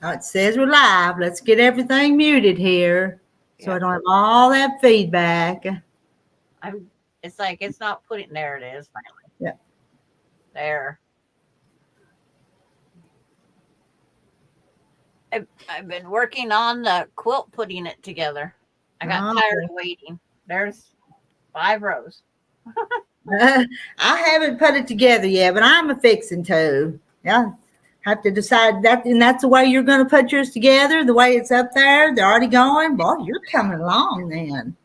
It says we're live. Let's get everything muted here so I Yeah. don't have all that feedback. It's like it's not putting. There it is. Finally. Yeah. There. I've been working on the quilt, putting it together. I got tired of waiting. There's 5 rows. I haven't put it together yet, but I'm a fixing to. Yeah. Have to decide that, and that's the way you're going to put yours together. The way it's up there, they're already going. Boy, you're coming along then.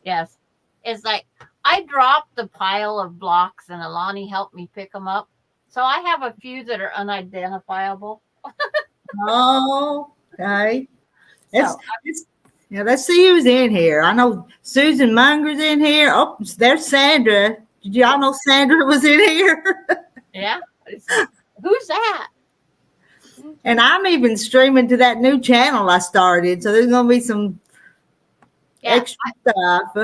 Yes, it's like I dropped the pile of blocks, and Alani helped me pick them up. So I have a few that are unidentifiable. Oh, okay. So Yeah, let's see who's in here. I know Susan Munger's in here. Oh, there's Sandra. Did y'all know Sandra was in here? yeah, who's that? And I'm even streaming to that new channel I started. So there's going to be some extra stuff.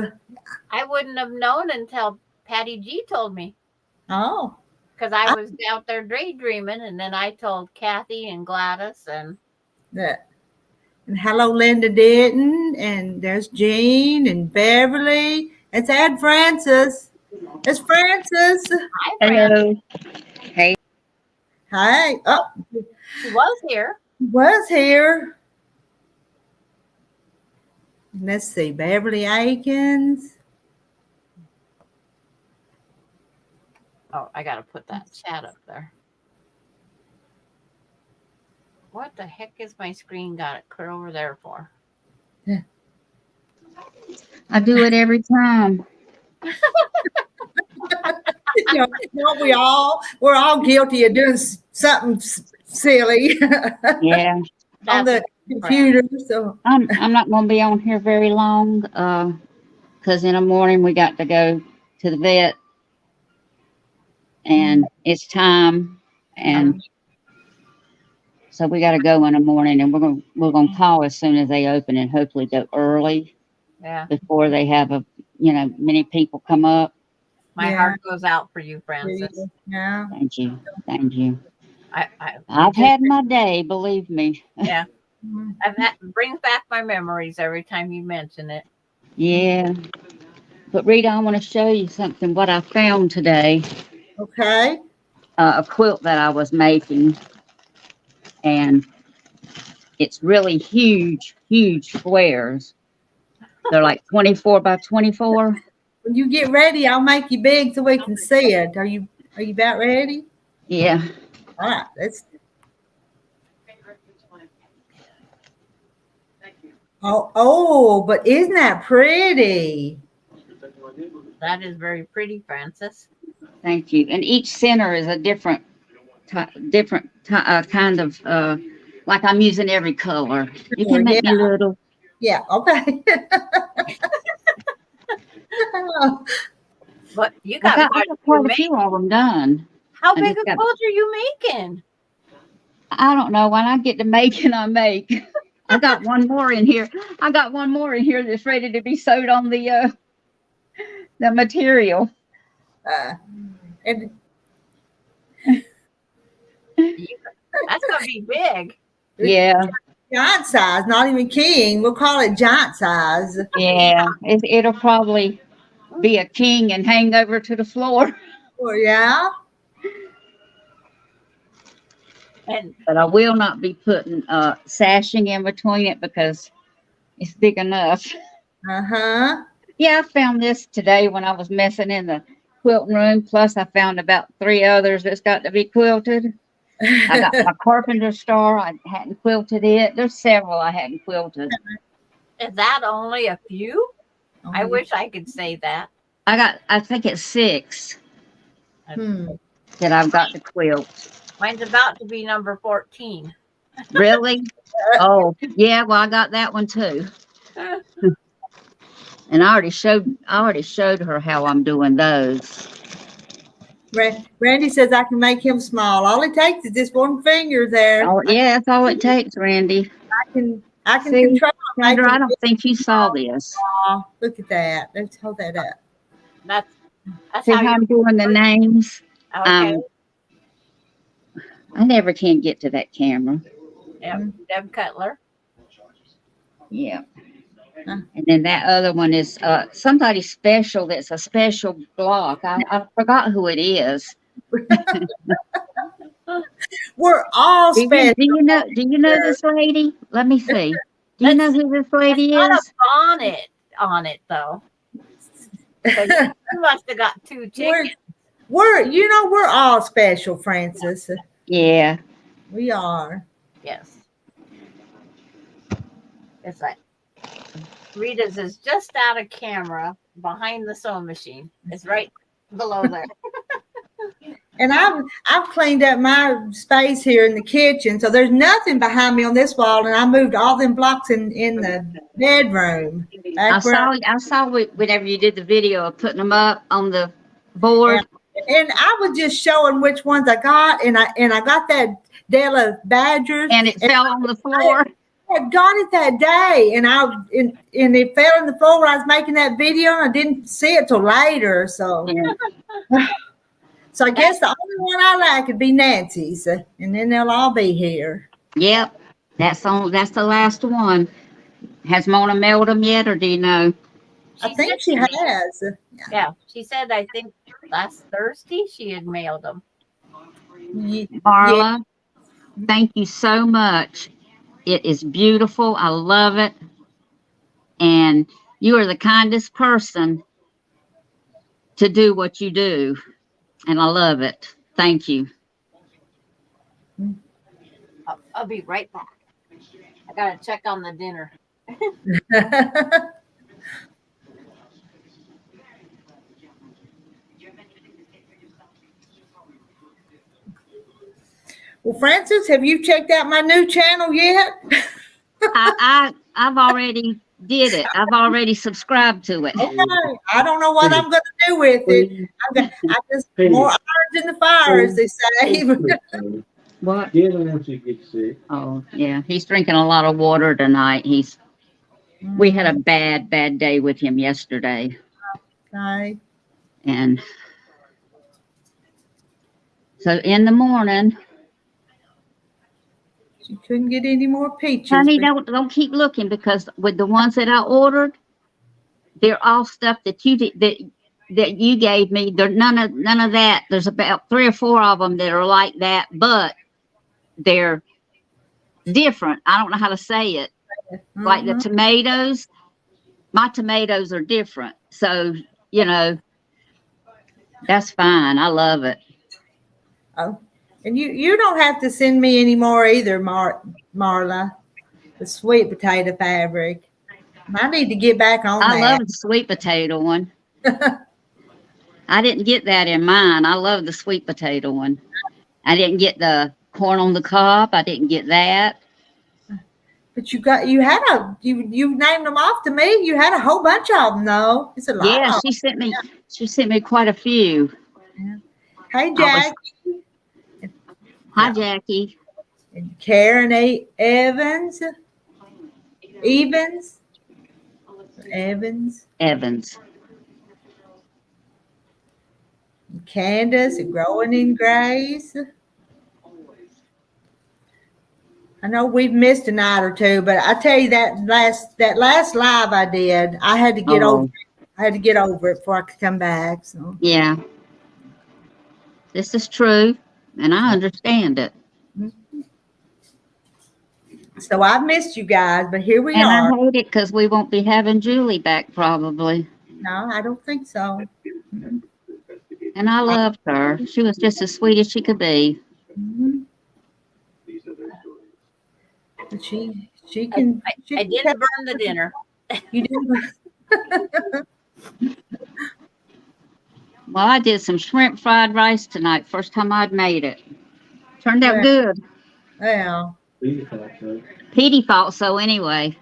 I wouldn't have known until Patty G told me. Oh. Because I was out there daydreaming, and then I told Kathy and Gladys and that. And hello, Linda Denton, and there's Jean and Beverly. It's Ed Francis. It's Francis. Hi, Francis. Hello. Hey. Hi. Oh, she was here. Was here. Let's see, Beverly Aikens. Oh, I got to put that chat up there. What the heck is my screen got it clear over there for? Yeah. I do it every time. We're all guilty of doing something silly. Yeah. On the computer. So I'm not going to be on here very long because in the morning we got to go to the vet and it's time, and so we got to go in the morning, and we're gonna call as soon as they open and hopefully go early. Yeah. Before they have many people come up. My heart goes out for you, Francis. Yeah. Thank you. Thank you. I've had my day, believe me. Yeah. Brings back my memories every time you mention it. Yeah. But Rita, I want to show you something, what I found today. Okay. A quilt that I was making. And it's really huge, huge squares. They're like 24 by 24. When you get ready, I'll make you big so we can see it. Are you about ready? Yeah. All right. Let's. Oh, but isn't that pretty? That is very pretty, Francis. Thank you. And each center is a different kind of, like I'm using every color. You can make me little. Yeah, okay. But you got quite a few of them done. How big a quilt are you making? I don't know. When I get to making, I make. I got one more in here. I got one more in here that's ready to be sewed on the material. And that's gonna be big. Yeah. Giant size, not even king. We'll call it giant size. Yeah, it'll probably be a king and hang over to the floor. Oh, yeah. But I will not be putting sashing in between it because it's big enough. Uh-huh. Yeah, I found this today when I was messing in the quilting room. Plus, I found about 3 others that's got to be quilted. I got my carpenter star. I hadn't quilted it. There's several I hadn't quilted. Is that only a few? I wish I could say that. I think it's 6 that I've got to quilt. Mine's about to be number 14. Really? Oh, yeah. Well, I got that one too. And I already showed her how I'm doing those. Randy says I can make him small. All it takes is just one finger there. Oh, yeah, that's all it takes, Randy. I can control. Sandra, I don't think you saw this. Oh, look at that. Let's hold that up. That's See how I'm doing the names? Okay. I never can get to that camera. Yep. Deb Cutler. Yeah. Huh. And then that other one is somebody special that's a special block. I forgot who it is. We're all Do you, special. do you know this lady? Let me see. Do you know who this lady Got is? a bonnet on it though. 'Cause you must have got 2 chickens. We're all special, Francis. Yeah. We are. Yes. It's like Rita's is just out of camera behind the sewing machine. It's right below there. And I've cleaned up my space here in the kitchen, so there's nothing behind me on this wall, and I moved all them blocks in the bedroom. I saw whenever you did the video of putting them up on the board. And I was just showing which ones I got, and I got that Della Badgers, And it fell on the floor. I had got it that day, and it fell on the floor when I was making that video, and I didn't see it till later. So, Yeah. so I guess the only one I like would be Nancy's, and then they'll all be here. Yep. That's the last one. Has Mona mailed them yet, or do you know? I think said she mailed has. them. Yeah, she said I think last Thursday she had mailed them. Marla, thank you so much. It is beautiful. I love it. And you are the kindest person to do what you do. And I love it. Thank you. I'll be right back. I gotta check on the dinner. Well, Francis, have you checked out my new channel yet? I've already did it. I've already subscribed to it. Okay. I don't know what I'm going to do with it. I just more irons in the fire, as they say. What? Get him once he gets sick. Oh, yeah. He's drinking a lot of water tonight. We had a bad day with him yesterday. Okay. And so in the morning, You couldn't get any more peaches. honey, but- don't keep looking, because with the ones that I ordered, they're all stuff that that you gave me. They're none of that. There's about 3 or 4 of them that are like that, but they're different. I don't know how to say it. Like the Mhm. tomatoes, my tomatoes are different. So, that's fine. I love it. Oh, and you don't have to send me any more either, Marla. The sweet potato fabric. I need to get back on I that. love the sweet potato one. I didn't get that in mine. I love the sweet potato one. I didn't get the corn on the cob. I didn't get that. But you named them off to me. You had a whole bunch of them though. It's a lot. Yeah, of she sent me quite a few. them. Hey, Jack. Hi, Jackie. And Karen Evans. Candace and Growing in Grace. I know we've missed a night or two, but I tell you that last live I did, I had to get over it. I had to get over it before I could come back. So Yeah. This is true, and I understand it. So I've missed you guys, but here we And are. I hate it because we won't be having Julie back probably. No, I don't think so. And I loved her. She was just as sweet as she could be. Mhm. But she can. I can didn't burn the dinner. You didn't. Well, I did some shrimp fried rice tonight. First time I'd made it. Turned out Yeah. good. Well, Petey thought so anyway.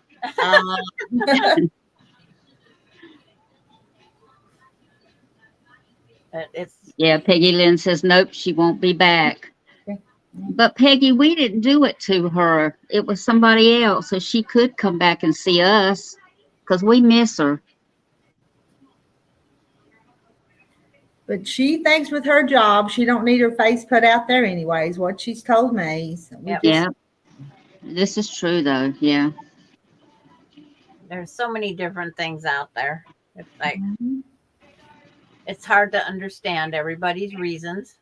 It's Yeah, Peggy Lynn says, nope, she won't be back. Okay. But Peggy, we didn't do it to her. It was somebody else, so she could come back and see us because we miss her. but she thinks with her job, she don't need her face put out there anyways. What she's told me. So we Yep. just- Yeah. This is true though. Yeah. There's so many different things out there. It's like Mhm. it's hard to understand everybody's reasons.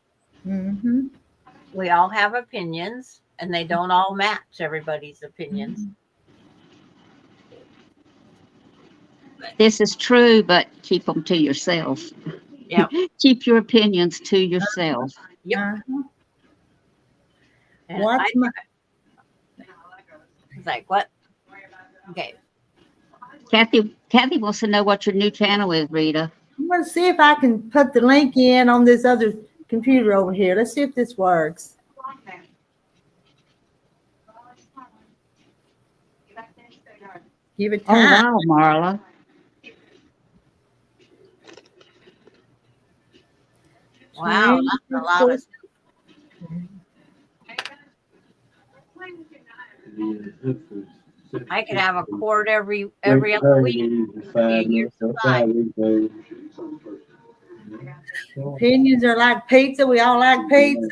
Mhm. We all have opinions, and they don't all match everybody's opinions. This is true, but keep them to yourself. Yep. Keep your opinions to yourself. Yep. Uh-huh. And What's my it's like, what? Okay. Kathy wants to know what your new channel is, Rita. I'm gonna see if I can put the link in on this other computer over here. Let's see if this works. Give it Oh time. wow, Marla. Wow, that's a lot of I could have a quart every other week. Opinions are like pizza. We all like pizza.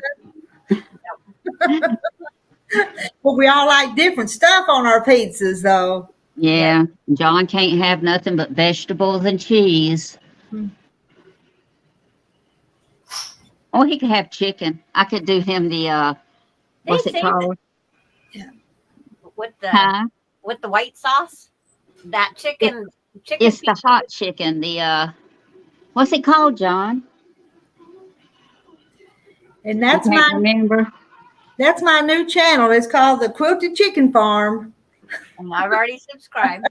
But we all like different stuff on our pizzas, though. Yeah, John can't have nothing but vegetables and cheese. Hmm. Oh, he could have chicken. I could do him the what's They it say called? with the Huh? with the white sauce. That chicken It's the pizza. hot chicken. The what's it called, John? And You that's can't my new channel. It's called the Quilted Chicken Farm. And I've already subscribed.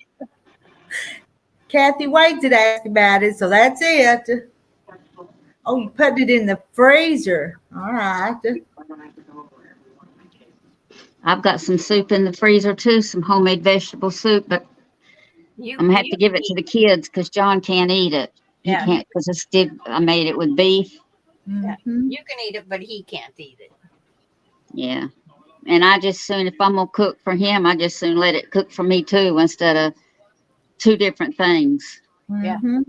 Kathy Wade did ask about it, so that's it. Oh, you put it in the freezer. All right. I've got some soup in the freezer too, some homemade vegetable soup, but You, I'm gonna have you to give it to the kids because John can't eat it. He Yeah. can't because I made it with beef. Mhm. You can eat it, but he can't eat it. Yeah. And I just soon, if I'm gonna cook for him, I just soon let it cook for me too instead of two different things. Yeah. Mhm.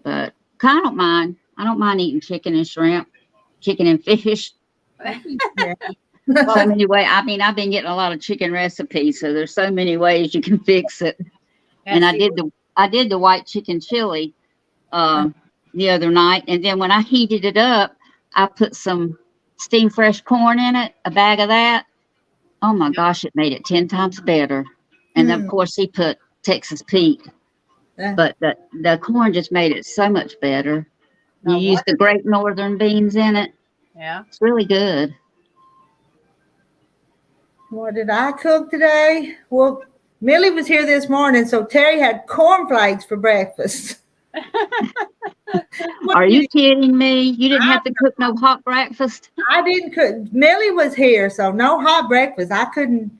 But I don't mind. I don't mind eating chicken and shrimp, chicken and fish. Yeah. So many ways. I mean, I've been getting a lot of chicken recipes, so there's so many ways you can fix it. And I did the white chicken chili the other night, and then when I heated it up, I put some steamed fresh corn in it, a bag of that. Oh my gosh, it made it 10 times better. And then, of course, he put Texas Pete, but the corn just made it so much better. You Now, use what the is Great Northern beans in it. Yeah. It's really good. What did I cook today? Well, Millie was here this morning, so Terry had cornflakes for breakfast. Are you kidding me? You didn't have to cook no hot breakfast? I didn't cook. Millie was here, so no hot breakfast. I couldn't.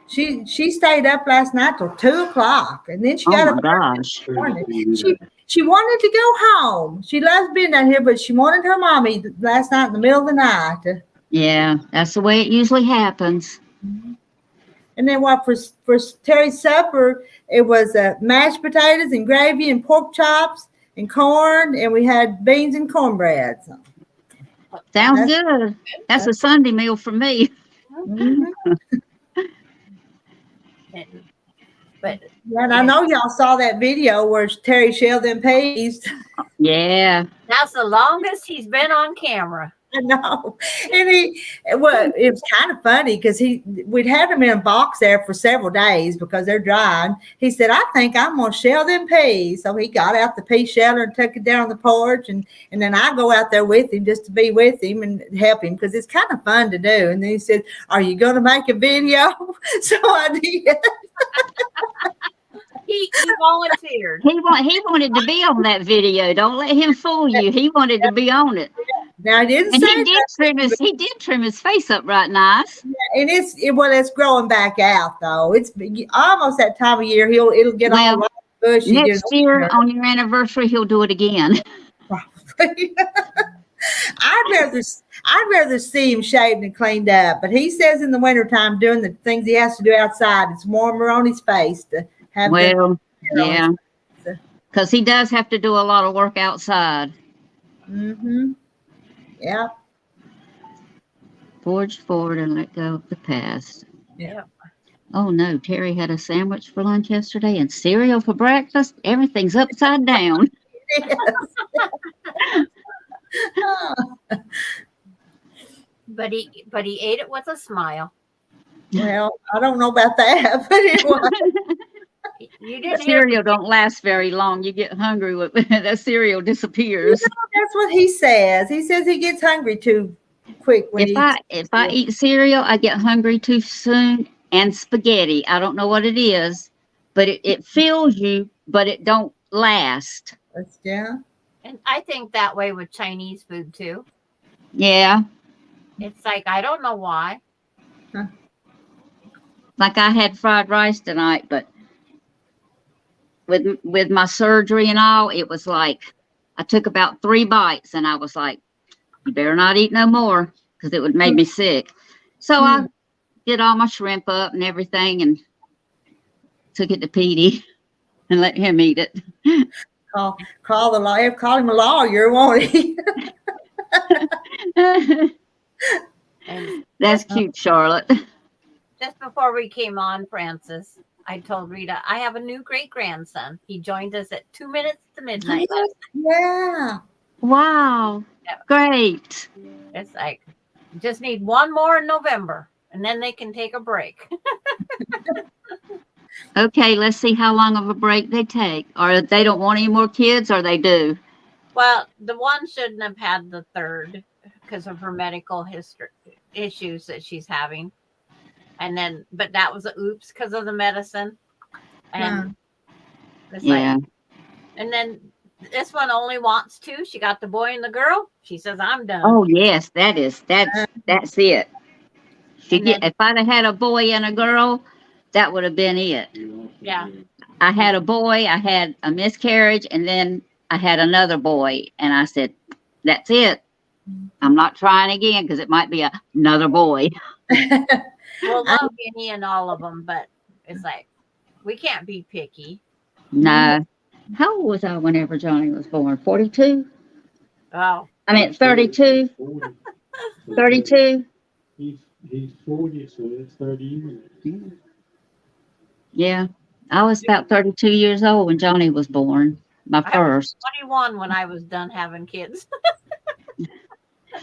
She stayed up last night till 2:00, and then she Oh got my up gosh. this morning. She wanted to go home. She loves being down here, but she wanted her mommy last night in the middle of the night. Yeah, that's the way it usually happens. And then what for Terry's supper? It was mashed potatoes and gravy and pork chops and corn, and we had beans and cornbread. So. Sounds good. That's a Sunday meal for me. Mhm. But Yeah, and I know y'all saw that video where Terry shelled them peas. Yeah. that's the longest he's been on camera. I know, and it was kind of funny because we'd had them in a box there for several days because they're dry. And he said, "I think I'm gonna shell them peas." So he got out the pea sheller and took it down on the porch, and then I go out there with him just to be with him and help him because it's kind of fun to do. And then he said, "Are you gonna make a video?" So I did. He volunteered. He wanted to be on that video. Don't let him fool you. He wanted to be on it. Now I didn't And say he did trim his face up right nice. and it's growing back out though. It's almost that time of year. It'll get all Well, right bushy. Next year on your anniversary, he'll do it again. Probably. I'd rather see him shaved and cleaned up. But he says in the wintertime doing the things he has to do outside, it's warmer on his face to have Well, yeah, because he does have to do a lot of work outside. Mm-hmm. Yeah. Forge forward and let go of the past. Yeah. Oh no, Terry had a sandwich for lunch yesterday and cereal for breakfast. Everything's upside down. But he ate it with a smile. Well, I don't know about that, but anyway. You didn't hear Cereal don't last very long. You get hungry with that cereal disappears. That's what he says. He says he gets hungry too quick when he eats. If I eat cereal, I get hungry too soon. And spaghetti. I don't know what it is, but it fills you, but it don't last. Yeah. And I think that way with Chinese food too. Yeah. It's like, I don't know why. Like I had fried rice tonight, but with my surgery and all, it was like I took about 3 bites and I was like, you better not eat no more because it would make me sick. So I did all my shrimp up and everything and took it to Petey and let him eat it. Call the lawyer, call him a lawyer, won't he? And That's cute, Charlotte. just before we came on, Francis, I told Rita, I have a new great grandson. He joined us at 2 minutes to midnight. Yeah. Wow. Great. It's like, just need one more in November and then they can take a break. Okay, let's see how long of a break they take. Or they don't want any more kids, or they do. Well, the one shouldn't have had the third because of her medical history issues that she's having. And then, but that was a oops because of the medicine. And it's Yeah. like, and then this one only wants 2. She got the boy and the girl. She says, I'm done. Oh yes, that's it. And then- If I'd have had a boy and a girl, that would have been it. Yeah. I had a boy, I had a miscarriage, and then I had another boy, and I said, "That's it. I'm not trying again because it might be another boy." We'll love any and all of them, but it's like, we can't be picky. No. How old was I whenever Johnny was born? 42? Oh, I mean, 32? 32? He's 40, so that's 30 years. Yeah. I was about 32 years old when Johnny was born, my I- first. 21 when I was done having kids.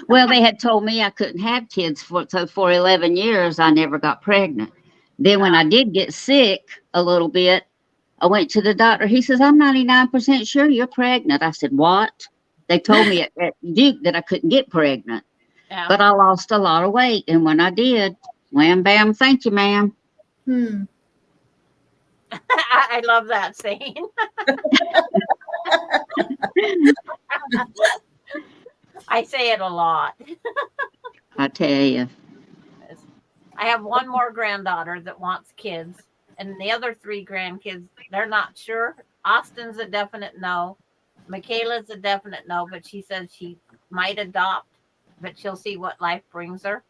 Well, they had told me I couldn't have kids for 11 years, I never got pregnant. Then when I did get sick a little bit, I went to the doctor. He says, I'm 99% sure you're pregnant. I said, what? They told me at Duke that I couldn't get pregnant, Yeah. but I lost a lot of weight. And when I did, wham, bam, thank you, ma'am. I love that saying. I say it a lot. I tell you. I have one more granddaughter that wants kids, and the other 3 grandkids, they're not sure. Austin's a definite no. Michaela's a definite no, but she says she might adopt, but she'll see what life brings her.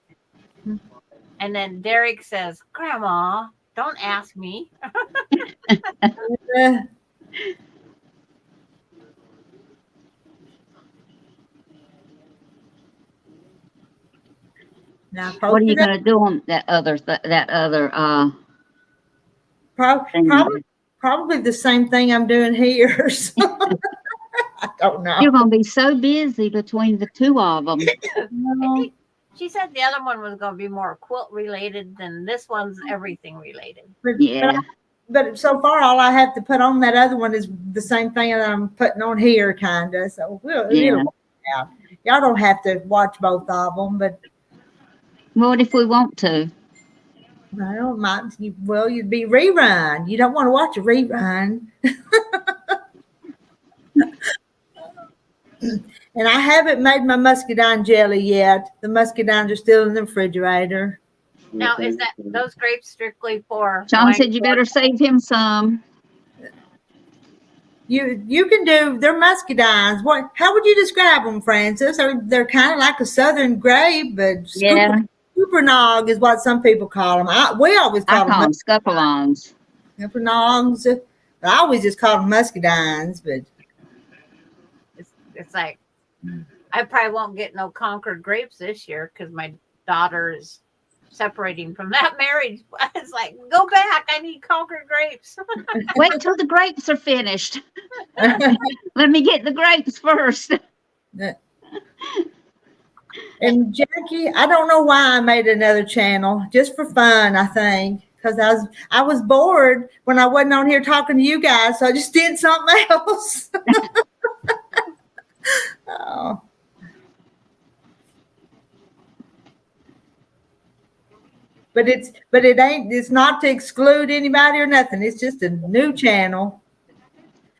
And then Derek says, Grandma, don't ask me. Now, What are you going to do on that other thing? probably the same thing I'm doing here. So, I don't know. You're going to be so busy between the 2 of them. I think she said the other one was going to be more quilt related than this one's everything related. Yeah. But so far, all I have to put on that other one is the same thing that I'm putting on here, kind of. So it'll work out. Y'all don't have to watch both of them, but What if we want to? you'd be rerun. You don't want to watch a rerun. And I haven't made my muscadine jelly yet. The muscadines are still in the refrigerator. Now, is that those grapes strictly for? John said you better save him some. You can do, they're muscadines. How would you describe them, Francis? They're kind of like a southern grape, but super nog is what some people call them. We always call them scupalongs. Scuppernongs. I always just call them muscadines, but it's like I probably won't get no Concord grapes this year because my daughter is separating from that marriage. It's like, go back. I need Concord grapes. Wait till the grapes are finished. Let me get the grapes first. And Jackie, I don't know why I made another channel, just for fun, I think, because I was bored when I wasn't on here talking to you guys, so I just did something else. Oh. But it's not to exclude anybody or nothing. It's just a new channel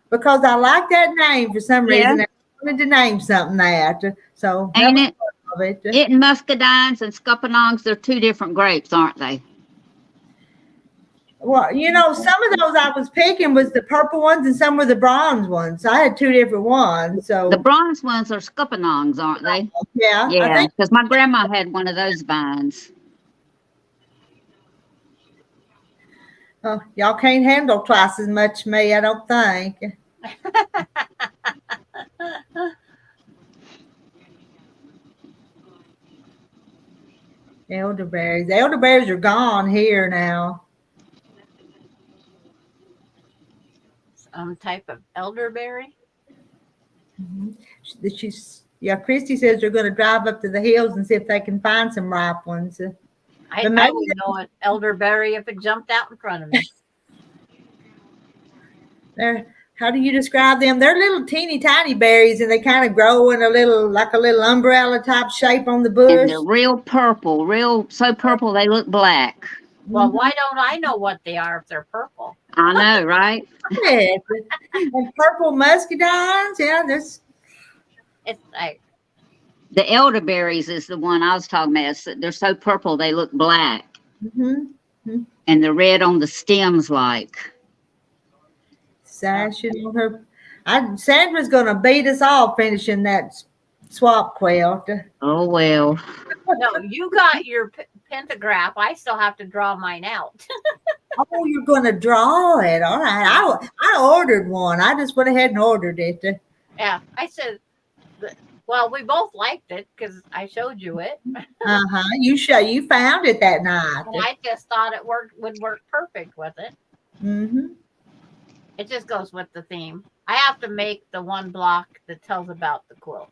because I like that name for some reason. I wanted to name something that. So that Ain't was it? part of it. It and muscadines and scuppernongs, they're two different grapes, aren't they? Well, some of those I was picking was the purple ones and some were the bronze ones. So I had two different ones. So The bronze ones are scuppernongs, aren't they? yeah, I Yeah, think because my grandma had one of those vines. y'all can't handle twice as much me, I don't think. Elderberries. The elderberries are gone here now. Some type of elderberry. Christy says they're going to drive up to the hills and see if they can find some ripe ones. I But maybe would know an elderberry if it jumped out in front of me. How do you describe them? They're little teeny tiny berries and they kind of grow in a little umbrella type shape on the And bush. they're real purple, so purple they look black. Well, why don't I know what they are if they're purple? I know, right? Yeah. And purple muscadines. Yeah, It's like, The elderberries is the one I was talking about. They're so purple they look black. mm-hmm. And the red on the stems like. Sashing on her. Sandra's going to beat us all finishing that swap quilt. Oh, well. no, you got your pentagraph. I still have to draw mine out. Oh, you're going to draw it. All right. I ordered one. I just went ahead and ordered it. Yeah, I said, well, we both liked it because I showed you it. Uh-huh. You found it that night. And I just thought it would work perfect with it. Mm-hmm. It just goes with the theme. I have to make the one block that tells about the quilt.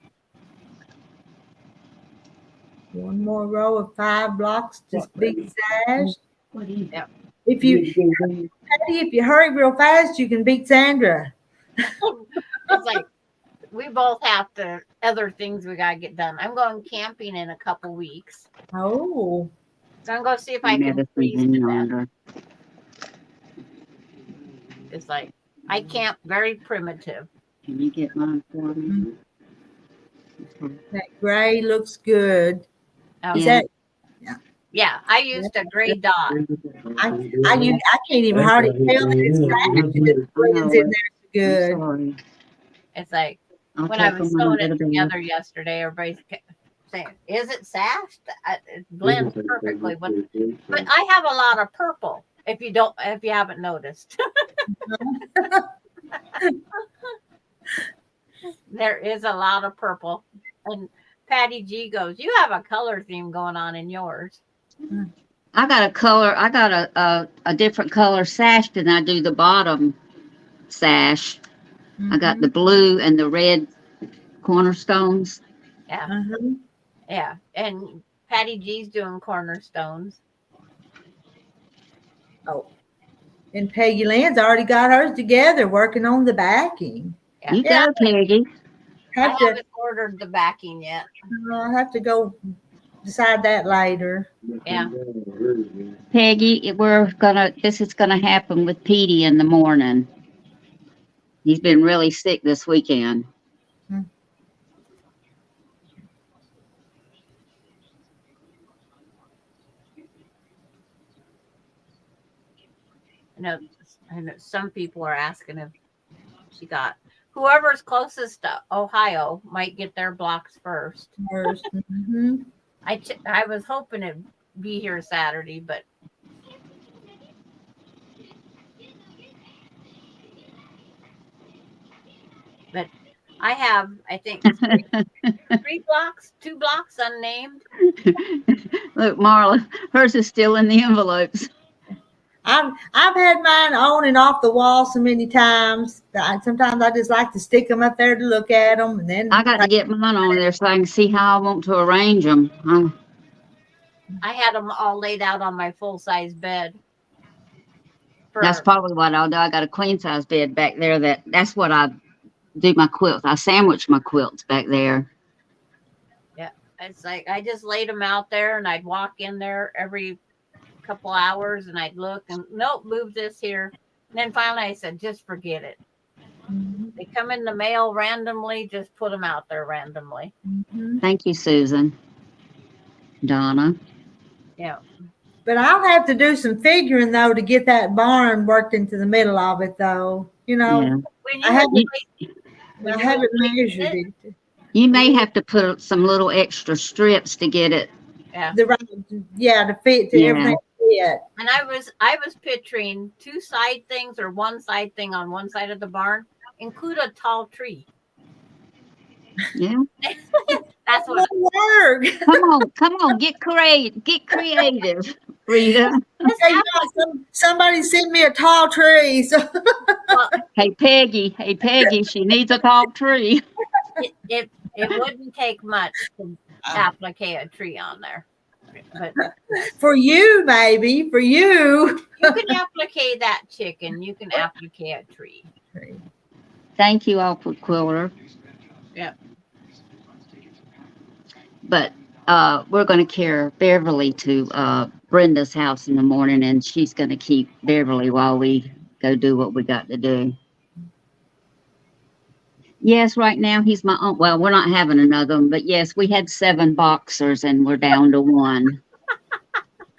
One more row of 5 blocks, just big sash. Yep. If you hurry real fast, you can beat Sandra. It's like we both have other things we gotta get done. I'm going camping in a couple weeks. Oh. So I'm gonna see if I can freeze to that. It's like I camp very primitive. Can you get mine for me? That gray looks good. Is that? Yeah, I used a gray dot. I can't even hardly tell that it's black. It blends in there so good. It's like when I was sewing it together yesterday, everybody's saying, "Is it sashed?" It blends perfectly, but I have a lot of purple. If you haven't noticed, there is a lot of purple. And Patty G goes, "You have a color theme going on in yours." I got a different color sash than I do the bottom sash. I got the blue and the red cornerstones. Yeah. Yeah. And Patty G's doing cornerstones. Oh. And Peggy Lynn's already got hers together, working on the backing. Yeah. You go, Peggy. I haven't ordered the backing yet. I'll have to go decide that later. Yeah. Peggy, this is gonna happen with Petey in the morning. He's been really sick this weekend. I know some people are asking if she got whoever's closest to Ohio might get their blocks first. I was hoping it'd be here Saturday, but I have, I think, two blocks unnamed. Look, Marla, hers is still in the envelopes. I've had mine on and off the wall so many times that sometimes I just like to stick them up there to look at them, and then I got to get mine on there so I can see how I want to arrange them. I had them all laid out on my full size bed. That's probably what I'll do. I got a queen size bed back there. That's what I do my quilts. I sandwich my quilts back there. Yeah, it's like I just laid them out there, and I'd walk in there every couple hours, and I'd look, and nope, move this here. And then finally, I said, just forget it. They come in the mail randomly. Just put them out there randomly. Thank you, Susan. Donna. Yeah. But I'll have to do some figuring though to get that barn worked into the middle of it though. You know, Yeah. When I you haven't, when I you haven't replaced measured it, it. You may have to put some little extra strips to get it. yeah. The right, yeah, to fit to Yeah. everything to fit. And I was picturing two side things or one side thing on one side of the barn. Include a tall tree. Yeah. That's what. Work. Come on, get creative, Rita. Okay, somebody send me a tall tree. So Hey Peggy, she needs a tall tree. It wouldn't take much to applicate a tree on there, but for you, maybe for you. you can applicate that chicken. You can applicate a tree. Thank you, Awkward Quilter. Yeah. But we're going to carry Beverly to Brenda's house in the morning, and she's going to keep Beverly while we go do what we got to do. Yes, right now he's my own. Well, we're not having another one, but yes, we had 7 boxers and we're down to 1.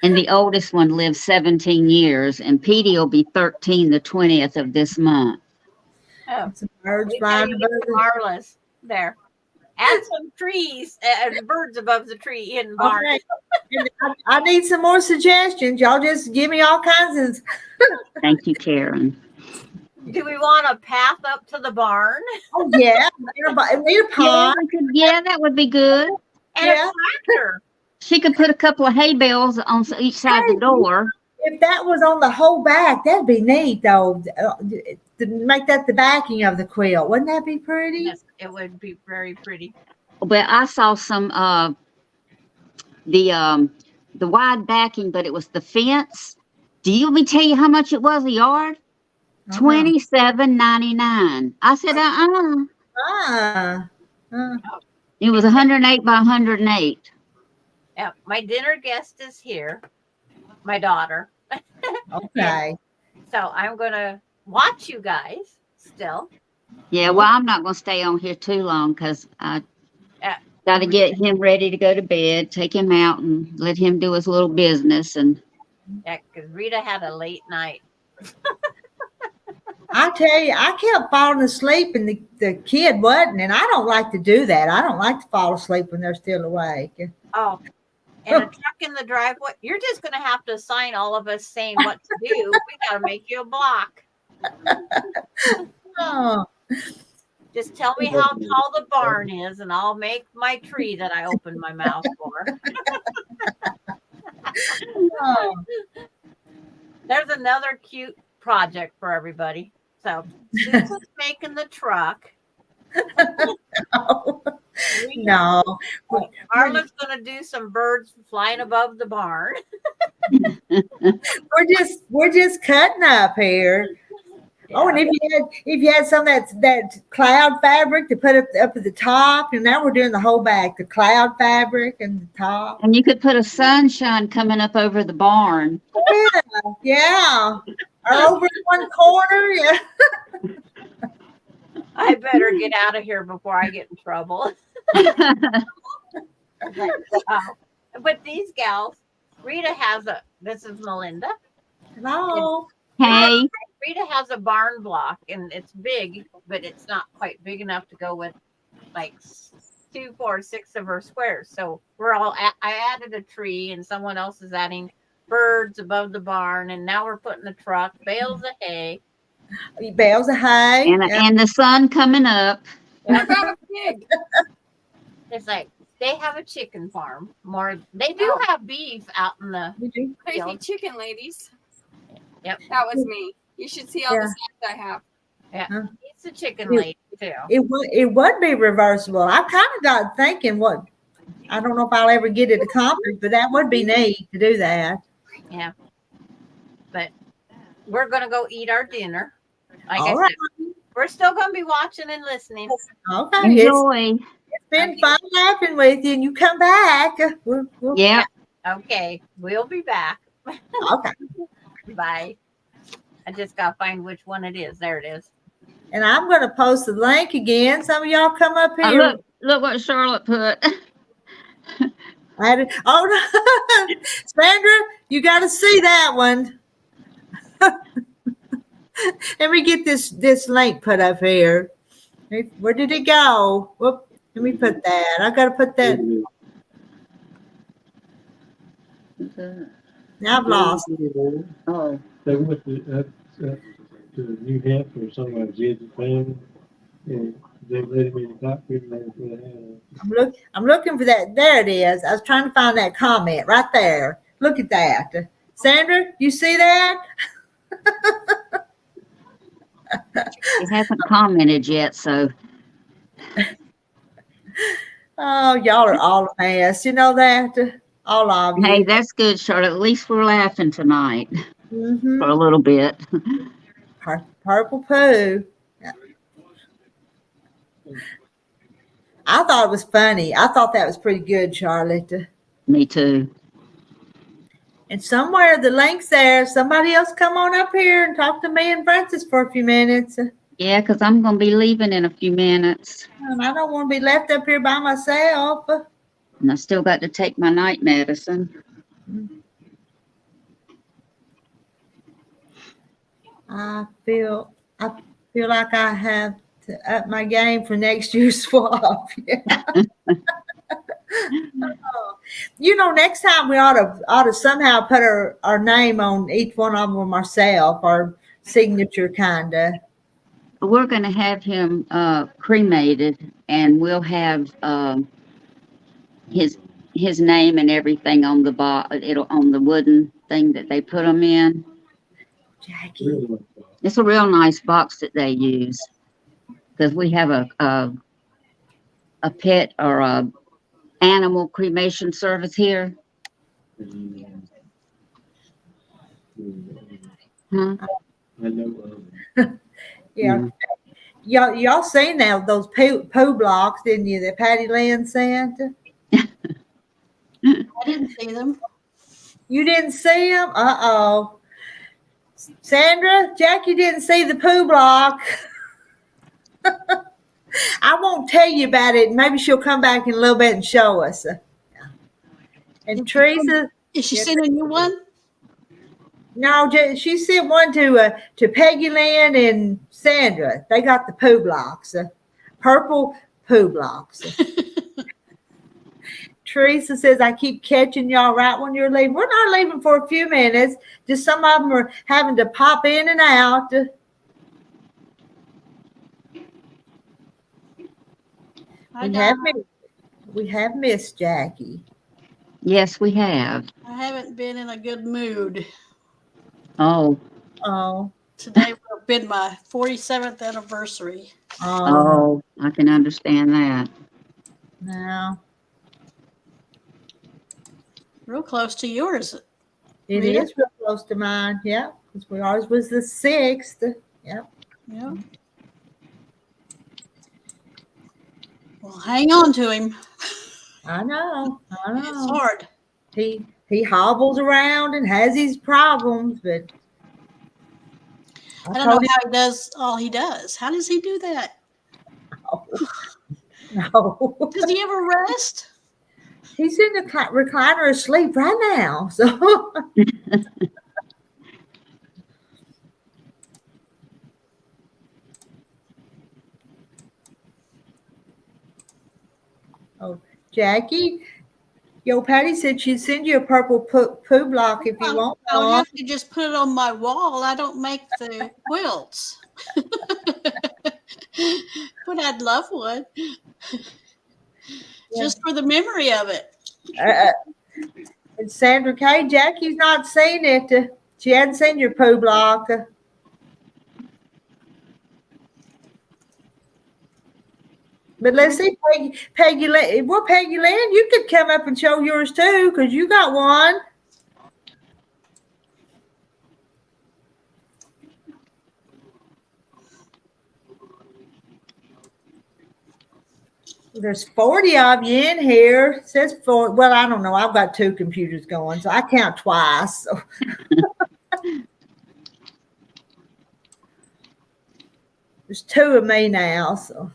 And the oldest one lives 17 years, and Petey will be 13 the 20th of this month. Oh, Some birds we flying gotta above get the- marvelous there. Add some trees and birds above the tree in the barn. Okay. I need some more suggestions. Y'all just give me all kinds of. Thank you, Karen. Do we want a path up to the barn Oh yeah, need a pond. Yeah, that would be good. and Yeah. a tractor? She could put a couple of hay bales on each side of the door. If that was on the whole back, that'd be neat though. To make that the backing of the quilt, wouldn't that be pretty? Yes, it would be very pretty. But I saw some the wide backing, but it was the fence. Do you want me to tell you how much it was a yard? $27.99. I said, It was 108 by 108. Yeah, my dinner guest is here, my daughter. Okay. So I'm gonna watch you guys still. Yeah, well, I'm not going to stay on here too long because I Yeah. got to get him ready to go to bed, take him out and let him do his little business. And Yeah, because Rita had a late night. I tell you, I kept falling asleep and the kid wasn't, and I don't like to do that. I don't like to fall asleep when they're still awake. Oh, and a truck in the driveway. You're just gonna have to assign all of us saying what to do. We gotta make you a block. Oh, Just tell me how tall the barn is, and I'll make my tree that I opened my mouth for. oh. There's another cute project for everybody. So Susan's making the truck. No. Marla's gonna do some birds flying above the barn. We're just cutting up here. Oh, and if you had some of that cloud fabric to put up at the top, and now we're doing the whole back, the cloud fabric and the top. you could put a sunshine coming up over the barn. Yeah. Or over in one corner. Yeah. I better get out of here before I get in trouble. But these gals, this is Melinda. Hello. Hey, Rita has a barn block and it's big, but it's not quite big enough to go with like 2, 4, 6 of her squares. So I added a tree and someone else is adding birds above the barn. And now we're putting the truck, bales of hay. Bales of hay. and the sun coming up. I got a pig. It's like they have a chicken farm. They do have beef out in the We do. Crazy Field. chicken ladies. Yep. That was me. You should see all Yeah. the signs I have. It's a chicken lady too. It would be reversible. I kind of got thinking I don't know if I'll ever get it accomplished, but that would be neat to do that. Yeah. But we're gonna go eat our dinner. Like All I right. said, we're still gonna be watching and listening. Okay. Enjoy. It's been fun laughing with you, and you come back. We'll- Yeah. Okay, we'll be back. Okay. Bye. I just gotta find which one it is. There it is. And I'm going to post the link again. Some of y'all come up here. Look what Charlotte put. I had it. Oh, no. Sandra, you got to see that one. Let me get this link put up here. Where did it go? Whoop. Let me put that. I got to put that. Now I've lost. Oh, They went to New Hampshire or somewhere, I was in the family, and they let me in the cockpit and they put a hat on. I'm looking for that. There it is. I was trying to find that comment right there. Look at that. Sandra, you see that? he hasn't commented yet, so Oh, y'all are all a mess. You know that? All of you. hey, that's good, Charlotte. At least we're laughing tonight Mhm. for a little bit. Purple poo. Yeah. I thought it was funny. I thought that was pretty good, Charlotte. Me too. And somewhere the link's there. Somebody else come on up here and talk to me and Francis for a few minutes. Yeah, because I'm going to be leaving in a few minutes. And I don't want to be left up here by myself. And I still got to take my night medicine. I feel like I have to up my game for next year's swap. Yeah. You know, next time we ought to somehow put our name on each one of them ourselves, our signature kinda. We're going to have him cremated, and we'll have his name and everything on the on the wooden thing that they put them in. Jackie. Really like that. It's a real nice box that they use because we have a pet or a animal cremation service here. Huh? I know. Yeah. Mhm. Y'all seen that those poo blocks, didn't you, that Patty Lynn sent? I didn't see them. You didn't see them? Uh-oh. Sandra, Jackie didn't see the poo block. I won't tell you about it. Maybe she'll come back in a little bit and show us. And Teresa, Is she Yeah. sending you one? no, she sent one to Peggy Lynn and Sandra. They got the poo blocks, purple poo blocks. Teresa says, I keep catching y'all right when you're leaving. We're not leaving for a few minutes. Just some of them are having to pop in and out. We have missed Jackie. Yes, we have. I haven't been in a good mood. Oh, Oh, Today would have been my 47th anniversary. oh, I can understand that. No. Real close to yours. It Rita? is real close to mine. Yeah, because ours was the 6th. Yeah. Yeah. Well, hang on to him. I know. It's hard. He hobbles around and has his problems, but I don't know how he does all he does. How does he do that? No. Does he ever rest? He's in the recliner asleep right now. So Jackie, Patty said she'd send you a purple poo block if you want I'll one. have to just put it on my wall. I don't make the quilts. But I'd love one. Just for the memory of it. And Sandra K. Jackie's not seen it. She hadn't seen your poo block. But let's see, Peggy Lynn. Well, Peggy Lynn, you could come up and show yours too, because you got one. There's 40 of you in here. It says 4. Well, I don't know. I've got 2 computers going, so I count twice. So. There's 2 of me now. So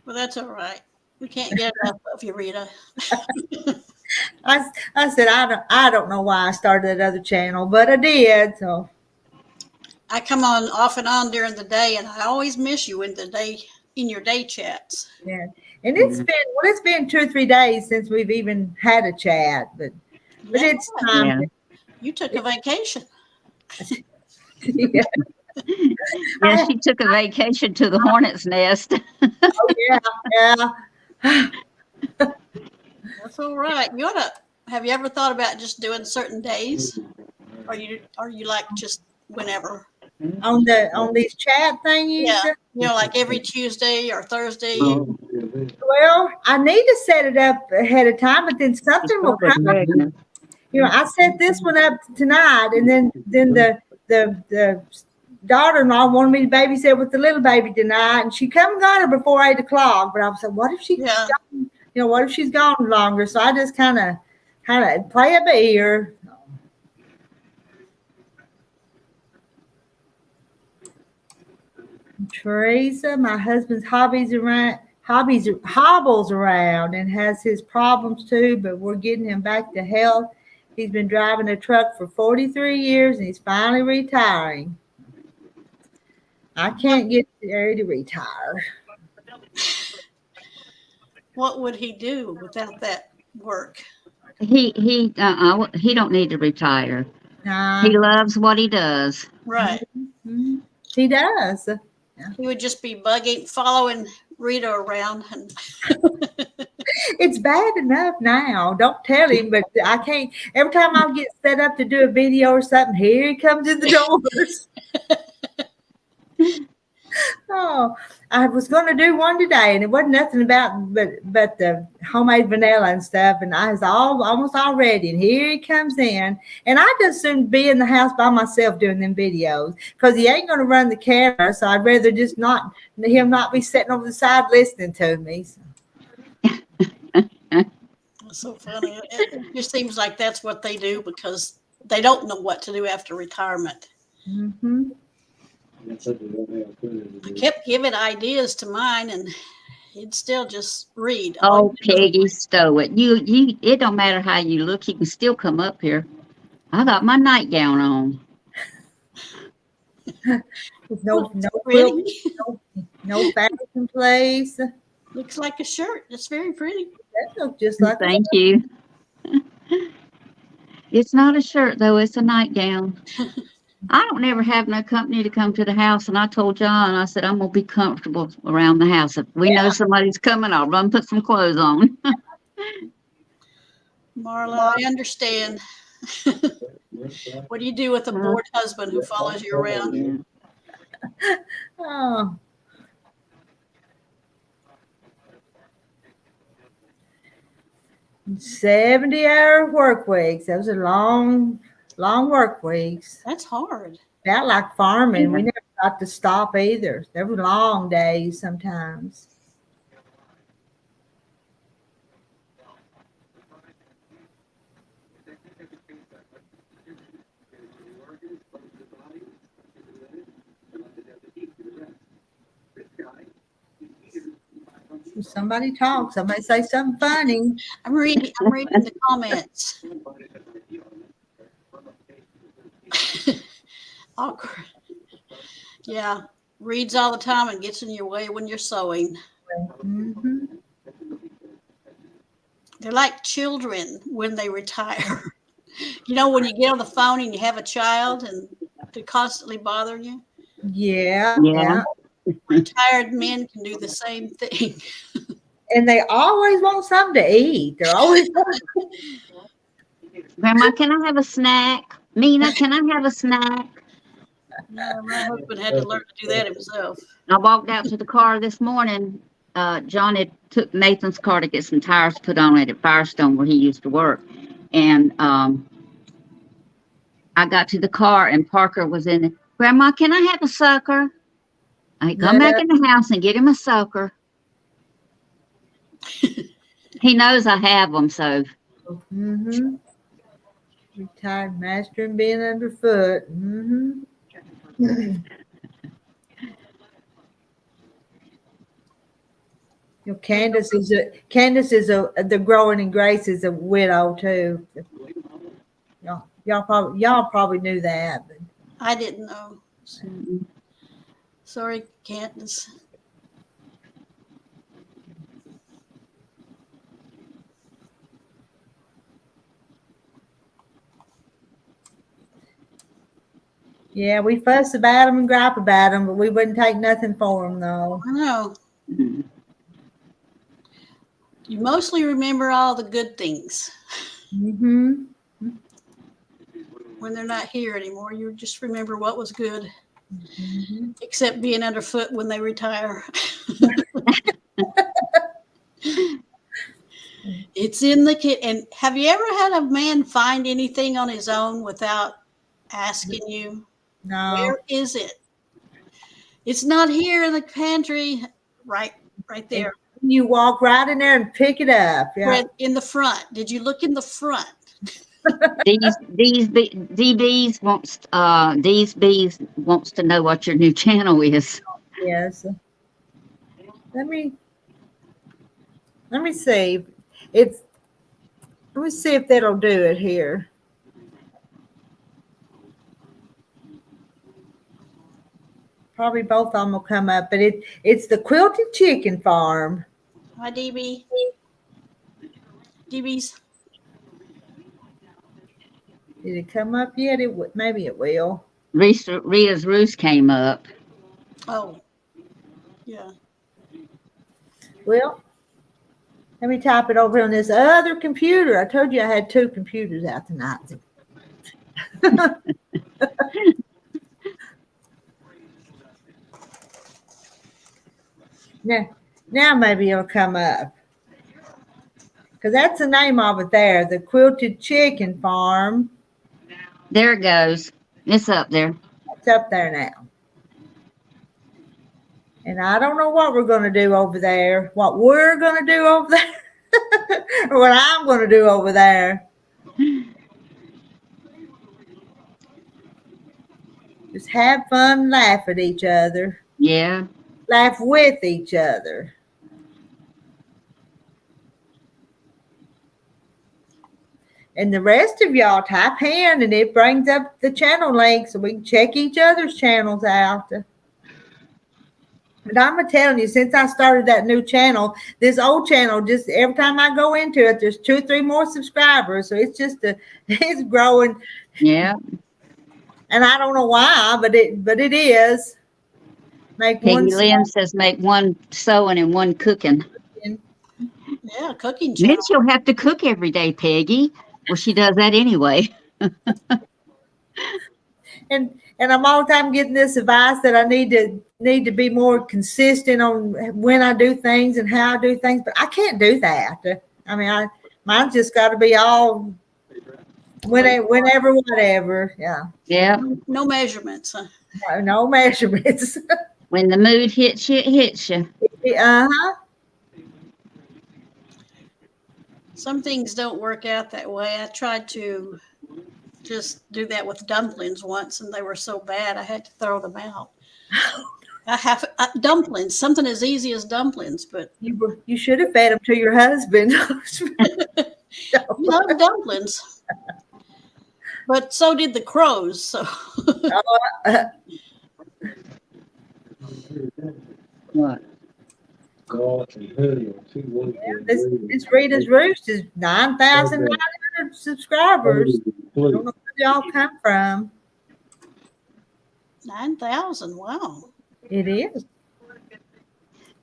Well, that's all right. We can't get enough of you, Rita. I said I don't know why I started that other channel, but I did. So. I come on off and on during the day, and I always miss you in your day chats. Yeah, and it's been 2 or 3 days since we've even had a chat, but it's time. Yeah. You took a vacation. Yeah. Yeah, she took a vacation to the hornet's nest. Oh, yeah. That's all right. Have you ever thought about just doing certain days? Or you like just whenever? On these chat thingies. Yeah. Like every Tuesday or Thursday. Oh. Well, I need to set it up ahead of time, but then something will come up. I set this one up tonight, and then the daughter-in-law wanted me to babysit with the little baby tonight, and she come and got her before 8 o'clock. But I was like, what if she's gone, what if she's gone longer? So I just kind of play a bit here. Teresa, my husband's hobbles around and has his problems too, but we're getting him back to health. He's been driving a truck for 43 years and he's finally retiring. I can't get there to retire. What would he do without that work? He don't need to retire. He loves what he does. Right. He does. He would just be following Rita around. And It's bad enough now. Don't tell him, but I can't. Every time I get set up to do a video or something, here he comes in the doors. Oh, I was going to do one today, and it wasn't nothing about but the homemade vanilla and stuff, and I was almost all ready, and here he comes in, and I just soon be in the house by myself doing them videos because he ain't going to run the camera, so I'd rather just not be sitting over the side listening to me. So. it's so funny. It just seems like that's what they do because they don't know what to do after retirement. Mm-hmm. I kept giving ideas to mine, and he'd still just read. Oh, Peggy Stowett, you. It don't matter how you look. You can still come up here. I got my nightgown on. No quilt, no fashion place. Looks like a shirt. It's very pretty. That looks just like. Thank you. It's not a shirt though. It's a nightgown. I don't never have no company to come to the house, and I told John, I said, I'm going to be comfortable around the house. If we know somebody's coming, I'll run put some clothes on. Marla, I understand. What do you do with a bored husband who follows you around? Oh. $70-hour work weeks. Those are long work weeks. That's hard. Felt like farming. We never got to stop either. There were long days sometimes. Somebody talk. Somebody say something funny. I'm reading the comments. Awkward. Yeah, reads all the time and gets in your way when you're sewing. Mm-hmm. They're like children when they retire. When you get on the phone and you have a child and to constantly bother you? Yeah, Yeah. yeah. Retired men can do the same thing. And they always want something to eat. They're always Grandma, can I have a snack? Mina, can I have a snack? Yeah, my husband had to learn to do that himself. I walked out to the car this morning. John had took Nathan's car to get some tires put on it at Firestone where he used to work. And I got to the car and Parker was in it. Grandma, can I have a sucker? I come back in the house and get him a sucker. He knows I have them, so mm-hmm. Retired master and being underfoot. Mm-hmm. You know, Candace is the growing in grace is a widow too. Y'all probably knew that. But I didn't know. Sorry, Candace. yeah, we fuss about them and gripe about them, but we wouldn't take nothing for them though. I know. You mostly remember all the good things. Mm-hmm. When they're not here anymore, you just remember what was good, Mm-hmm. except being underfoot when they retire. It's in the kid. And have you ever had a man find anything on his own without asking you? No. Where is it? It's not here in the pantry. Right there. You walk right in there and pick it up. Yeah. Right in the front. Did you look in the front? these bees wants to know what your new channel is. Yes. Let me see. Let me see if that'll do it here. Probably both of them will come up, but it's the Quilted Chicken Farm. Hi, DB. DB's. Did it come up yet? Maybe it will. Rita's Roost came up. Oh, yeah. Well, let me type it over on this other computer. I told you I had two computers out tonight. Now maybe it'll come up. Because that's the name of it there, the Quilted Chicken Farm. There it goes. It's up there. It's up there now. And I don't know what we're going to do over there, what we're going to do over there, or what I'm going to do over there. Just have fun, laugh at each other. Yeah. Laugh with each other. And the rest of y'all type hand and it brings up the channel link so we can check each other's channels out. But I'm telling you, since I started that new channel, this old channel, just every time I go into it, there's 2 or 3 more subscribers. So it's it's growing. Yeah. And I don't know why, but it is. Make Peggy one Lynn says make one sewing and one cooking. Yeah, cooking Then channel. she'll have to cook every day, Peggy. Well, she does that anyway. And I'm all the time getting this advice that I need to be more consistent on when I do things and how I do things, but I can't do that. I mean, mine's just got to be all whenever, whatever. Yeah. Yeah. No measurements. Huh? No measurements. When the mood hits you, it hits you. Uh-huh. Some things don't work out that way. I tried to just do that with dumplings once, and they were so bad I had to throw them out. I have dumplings, something as easy as dumplings, but You should have fed them to your husband. love dumplings. But so did the crows. So What? Golf and honey are 2 wonderful. This Rita's Roost is 9,900 subscribers. I don't know where they all come from. 9,000. Wow. It is.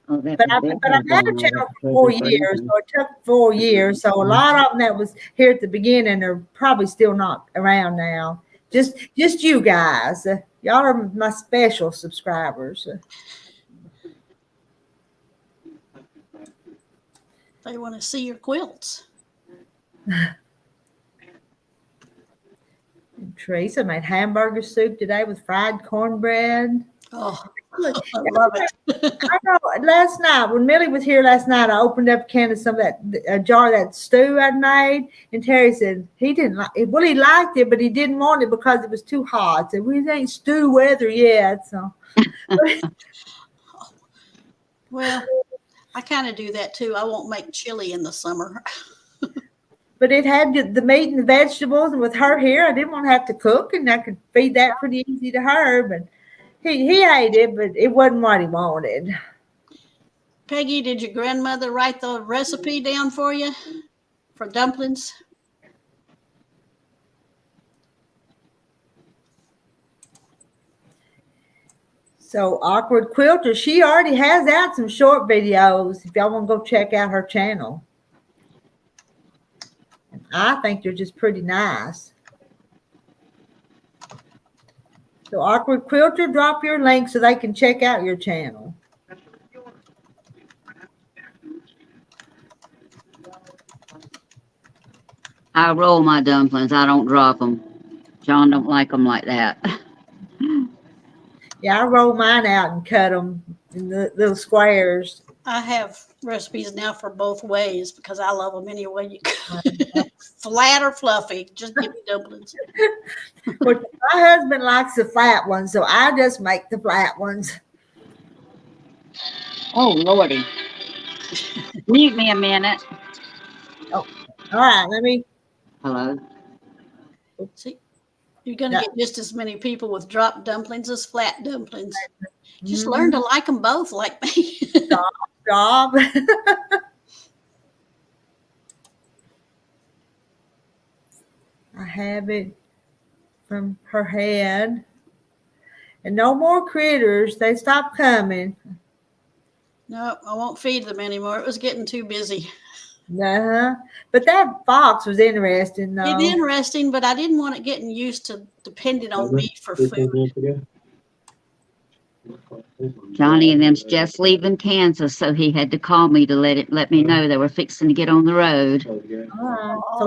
Oh, that's But a I, big but I've had a one. channel for 4 years, so it took 4 years. So a lot of them that was here at the beginning are probably still not around now. Just you guys. Y'all are my special subscribers. They want to see your quilts. Teresa made hamburger soup today with fried cornbread. Oh, Look, I love it. I know. Last night, when Millie was here last night, I opened up a can of some of that, a jar of that stew I'd made, and Terry said he didn't like it. Well, he liked it, but he didn't want it because it was too hot. So we ain't stew weather yet. So, Well, I kind of do that too. I won't make chili in the summer. but it had the meat and the vegetables, and with her here, I didn't want to have to cook, and I could feed that pretty easy to her. But he ate it, but it wasn't what he wanted. Peggy, did your grandmother write the recipe down for you for dumplings? So Awkward Quilter, she already has out some short videos. If y'all want to go check out her channel, I think they're just pretty nice. So Awkward Quilter, drop your link so they can check out your channel. I roll my dumplings. I don't drop them. John don't like them like that. Yeah, I roll mine out and cut them in the little squares. I have recipes now for both ways because I love them any way you could. Flat or fluffy, just give me dumplings. But my husband likes the flat ones, so I just make the flat ones. Oh, Lordy. Mute me a minute. All right, let me. Hello. See, you're going to get just as many people with drop dumplings as flat dumplings. Just learn to like them both like me. Job. I have it from her head. And no more critters. They stopped coming. No, I won't feed them anymore. It was getting too busy. But that fox was interesting, though. It's interesting, but I didn't want it getting used to depending on me for food. Johnny and them's just leaving Kansas, so he had to call me to let me know they were fixing to get on the road. So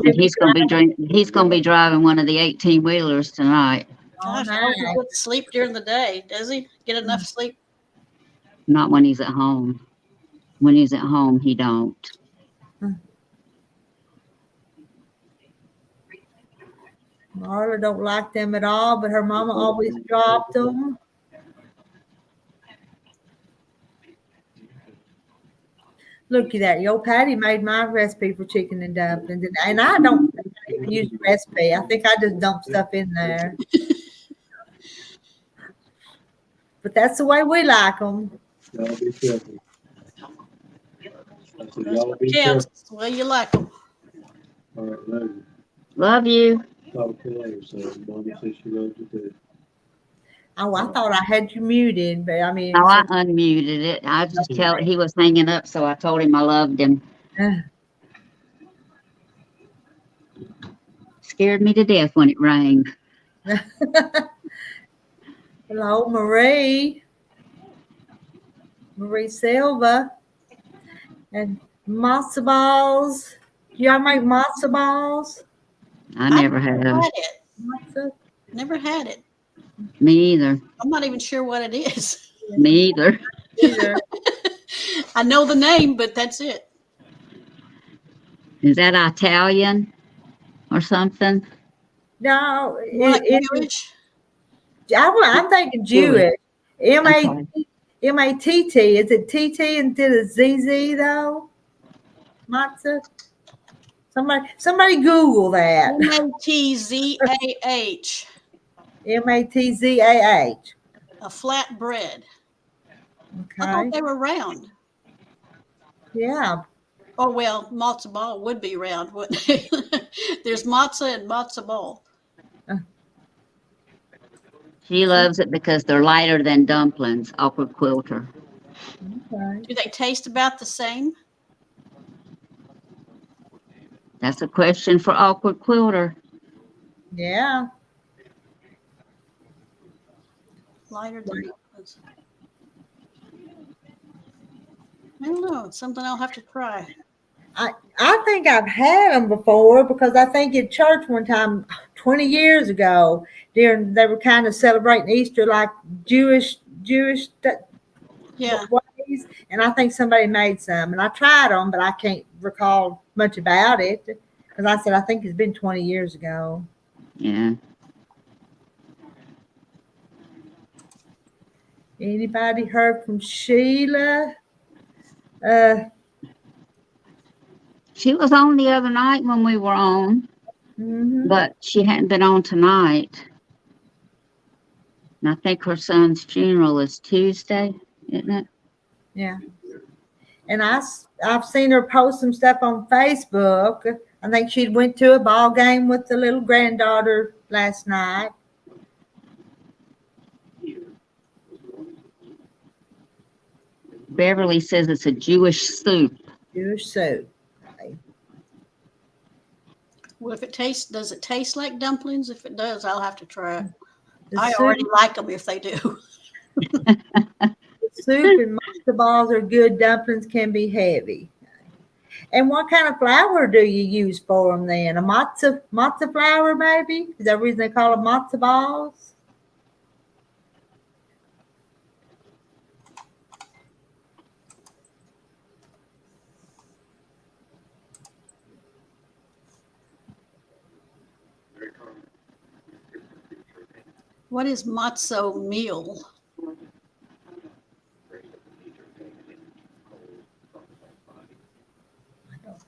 And he's gonna be driving one of the 18-wheelers tonight. Gosh, I hope he gets sleep during the day. Does he get enough sleep? Not when he's at home. When he's at home, he don't. Marla don't like them at all, but her mama always dropped them. Look at that. Yo, Patty made my recipe for chicken and dumplings. And I don't even use the recipe. I think I just dump stuff in there. But that's the way we like them. Y'all be careful. I said, y'all be Yeah, careful. that's the way you like them. All right, love you. Love you. Talk to you later, so Mommy says she loves you too. Oh, I thought I had you muted, but I mean. Oh, I unmuted it. I just he was hanging up, so I told him I loved him. Scared me to death when it rang. Hello, Marie. Marie Silva. And matzo balls. Y'all make matzo balls? I never had them. Had it. Matzo? Never had it. Me either. I'm not even sure what it is. Me either. Either. I know the name, but that's it. Is that Italian or something? No, Like it's. Jewish? I'm thinking Jewish. M-A-T-T. Is it T-T instead of Z-Z though? Matzah? Somebody Google that. M-A-T-Z-A-H. M-A-T-Z-A-H. A flat bread. I Okay. thought they were round. Yeah. Oh, well, matzo ball would be round, wouldn't it? There's matzah and matzo ball. She loves it because they're lighter than dumplings, awkward quilter. Okay. Do they taste about the same? That's a question for awkward quilter. Yeah. Lighter than dumplings. I don't know. It's something I'll have to try. I think I've had them before because I think at church one time 20 years ago, during they were kind of celebrating Easter like Jewish Yeah. ways, and I think somebody made some, and I tried them, but I can't recall much about it because I said I think it's been 20 years ago. Yeah. Anybody heard from Sheila? She was on the other night when we were on, Mhm. but she hadn't been on tonight. And I think her son's funeral is Tuesday, isn't it? Yeah. And I've seen her post some stuff on Facebook. I think she went to a ball game with the little granddaughter last night. Beverly says it's a Jewish soup. Jewish soup. Well, if it tastes, does it taste like dumplings? If it does, I'll have to try it. The I soup, already like them if they do. the soup and matzo balls are good. Dumplings can be heavy. And what kind of flour do you use for them then? A matzo flour maybe? Is that the reason they call them matzo balls? What is matzo meal?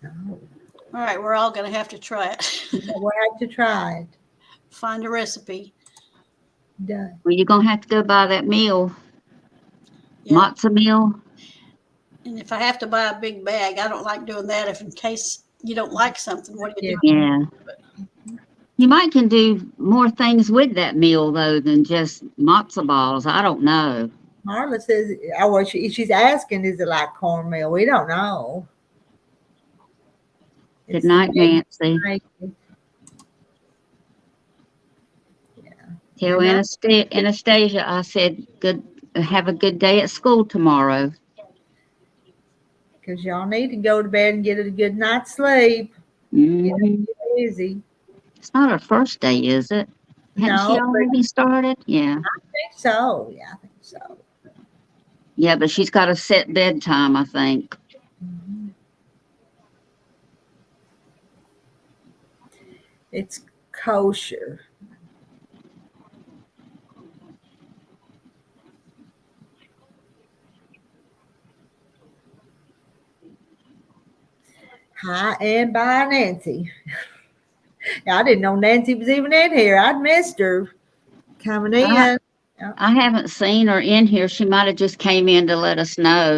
No. All right, we're all going to have to try it. We'll have to try it. Find a recipe. Done. Well, you're going to have to go buy that meal, Yeah. matzo meal. And if I have to buy a big bag, I don't like doing that. If in case you don't like something, what do you do? Yeah. You might can do more things with that meal, though, than just matzo balls. I don't know. Marla says, oh, well, she's asking, is it like cornmeal? We don't know. Good It's night, Nancy. like- Tell Good night. Anastasia I said have a good day at school tomorrow. Because y'all need to go to bed and get a good night's sleep. Mhm. Easy. It's not her first day, is it? Hadn't she No, but already started? Yeah. I think so. Yeah, I think so. Yeah, but she's got a set bedtime, I think. Mhm. It's kosher. Hi, and bye, Nancy. I didn't know Nancy was even in here. I'd missed her coming in. I haven't seen her in here. She might have just came in to let us know,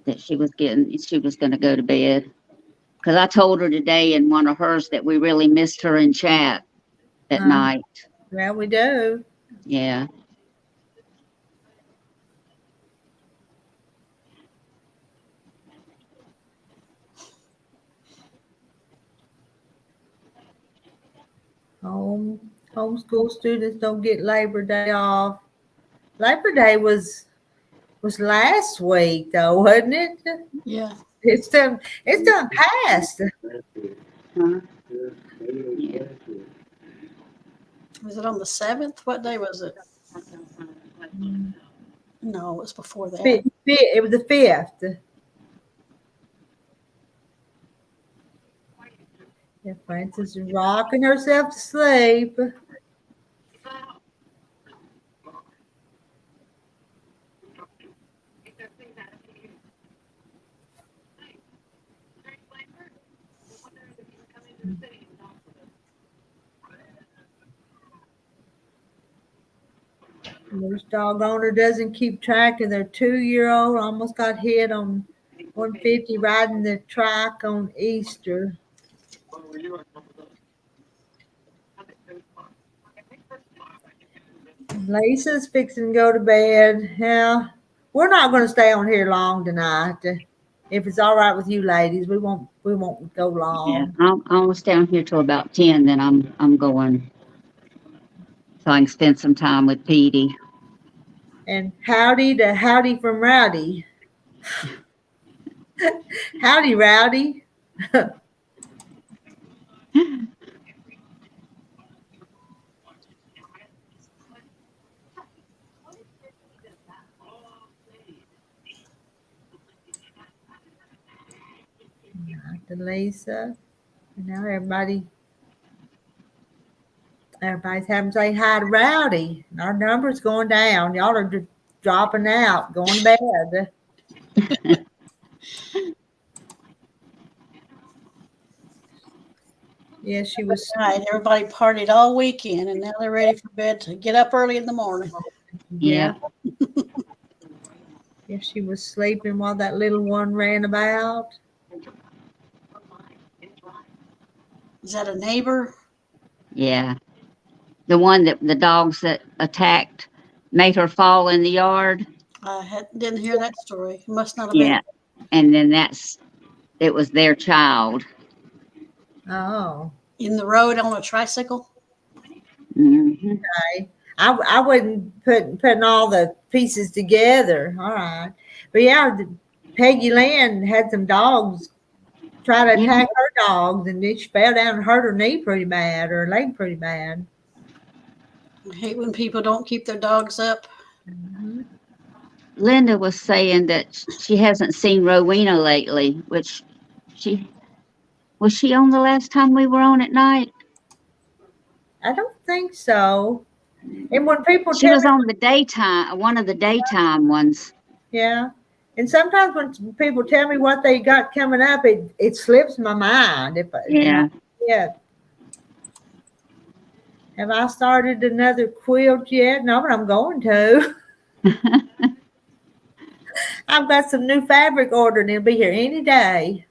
that she was going to go to bed. Because I told her today in one of hers that we really missed her in chat at night. Well, we do. Yeah. Homeschool students don't get Labor Day off. Labor Day was last week though, wasn't it? Yeah. It's done past. Huh? Was it on the 7th? What day was it? No, it was before that. It was the 5th. Yeah, Frances is rocking herself to sleep. This dog owner doesn't keep track of their 2-year-old. Almost got hit on 150 riding the trike on Easter. Lisa's fixing to go to bed. Yeah, we're not going to stay on here long tonight. If it's all right with you, ladies, we won't. We won't go Yeah, long. I'm almost down here till about 10, then I'm going so I can spend some time with Petey. And howdy to howdy from Rowdy. Howdy, Rowdy. To Lisa. Now everybody's having to say hi to Rowdy. Our number's going down. Y'all are just dropping out, going to bed. Yeah, she was. Right, everybody partied all weekend and now they're ready for bed to get up early in the morning. Yeah. Yeah, she was sleeping while that little one ran about. Is that a neighbor? Yeah. The one that the dogs that attacked made her fall in the yard. Didn't hear that story. It must not have been. Yeah. And then it was their child. Oh, In the road on a tricycle? Hmm. okay. I wasn't putting all the pieces together. All right, but yeah, Peggy Lynn had some dogs try to attack her dogs, and then she fell down and hurt her knee pretty bad, or her leg pretty bad. I hate when people don't keep their dogs up. Mhm. Linda was saying that she hasn't seen Rowena lately, which was she on the last time we were on at night? I don't think so. And when people She tell was me, on the daytime, one of the daytime ones. yeah, and sometimes when people tell me what they got coming up, it slips my mind. Yeah. Yeah. Have I started another quilt yet? No, but I'm going to. I've got some new fabric ordered and it'll be here any day.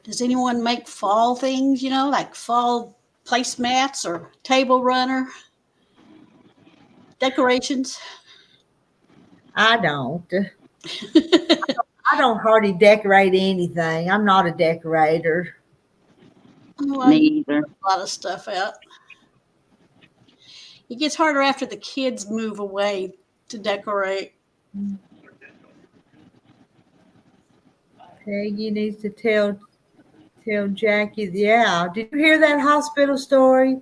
Does anyone make fall things, like fall placemats or table runner decorations? I don't. I don't hardly decorate anything. I'm not a decorator. Oh, I Me get either. a lot of stuff out. It gets harder after the kids move away to decorate. Peggy needs to tell Jackie. Yeah. Did you hear that hospital story?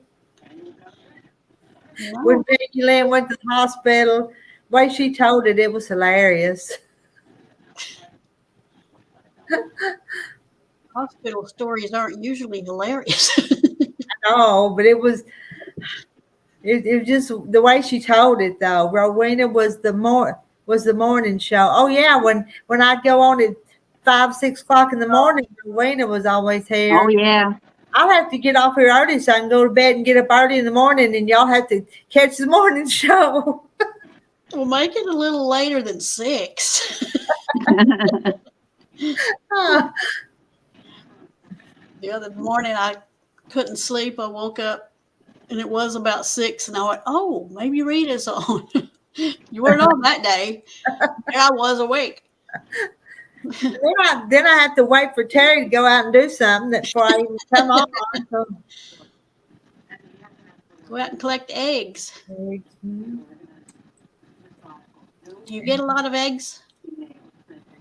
When Peggy Lynn went to the hospital, the way she told it, it was hilarious. Hospital stories aren't usually hilarious. No, but it was just the way she told it though. Rowena was the morning show. Oh yeah, when I'd go on at 5, 6 o'clock in the morning, Rowena was always Oh here. yeah. I'll have to get off here early so I can go to bed and get up early in the morning, and y'all have to catch the morning show. We'll make it a little later than 6. Huh. The other morning I couldn't sleep. I woke up and it was about 6 and I went, oh, maybe Rita's on. You weren't on that day. Yeah, I was awake. Then I have to wait for Terry to go out and do something before I even come on. So, Go out and collect eggs. mhm. Do you get a lot of eggs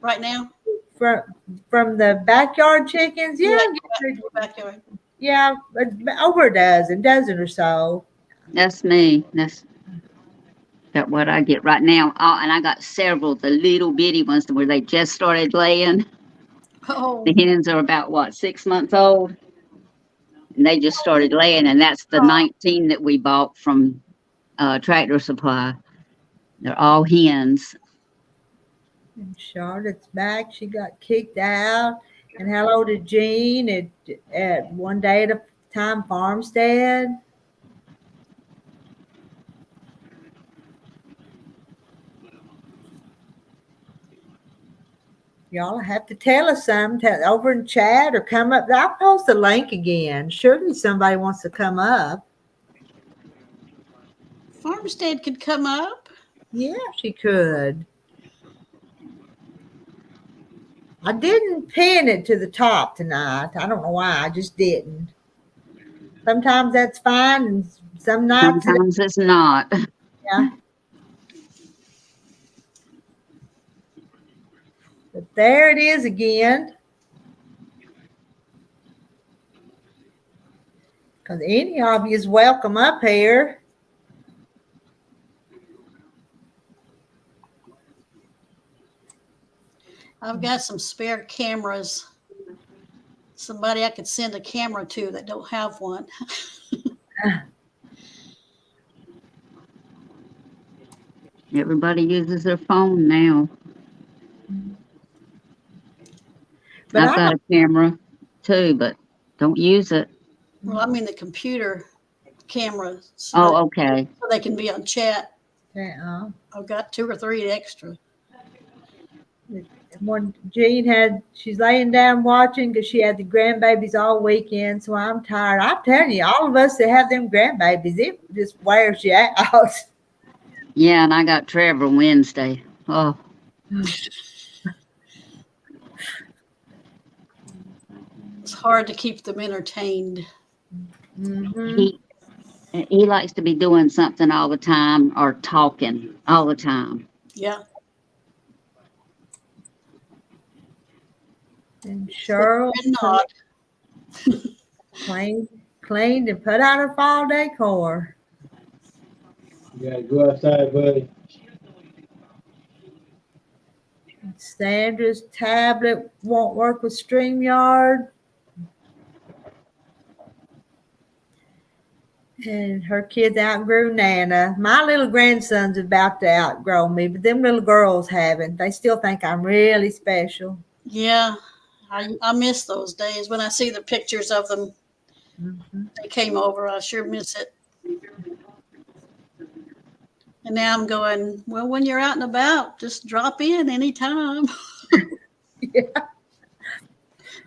right now? From the backyard chickens, yeah, Backyard. yeah, over a dozen or so. That's me. That's what I get right now. Oh, and I got several, the little bitty ones where they just started laying. Oh, The hens are about 6 months old, and they just started laying. And that's the 19 that we bought from Tractor Supply. They're all hens. And Charlotte's back. She got kicked out. And hello to Jean at One Day at a Time Farmstead. Y'all have to tell us some over in chat or come up. I'll post the link again. Surely somebody wants to come up. Farmstead could come up. Yeah, she could. I didn't pin it to the top tonight. I don't know why. I just didn't. Sometimes that's fine, and some nights, Sometimes it's not. yeah. But there it is again. Because any of you is welcome up here. I've got some spare cameras. Somebody I could send a camera to that don't have one. Everybody uses their phone now. But I've got a camera too, but don't use it. Well, I mean the computer cameras. So Oh, okay. so they can be on chat. yeah. I've got 2 or 3 extra. When Jean she's laying down watching because she had the grandbabies all weekend, so I'm tired. I'm telling you, all of us that have them grandbabies, it just wears you out. Yeah, and I got Trevor Wednesday. Oh, It's hard to keep them entertained. Mhm. he likes to be doing something all the time or talking all the time. Yeah. And Cheryl And not. cleaned and put out her fall decor. You gotta go outside, buddy. Sandra's tablet won't work with StreamYard. And her kids outgrew Nana. My little grandson's about to outgrow me, but them little girls haven't. They still think I'm really special. Yeah. I miss those days. When I see the pictures of them, they came over. I sure miss it. And now I'm going, well, when you're out and about, just drop in anytime. Yeah.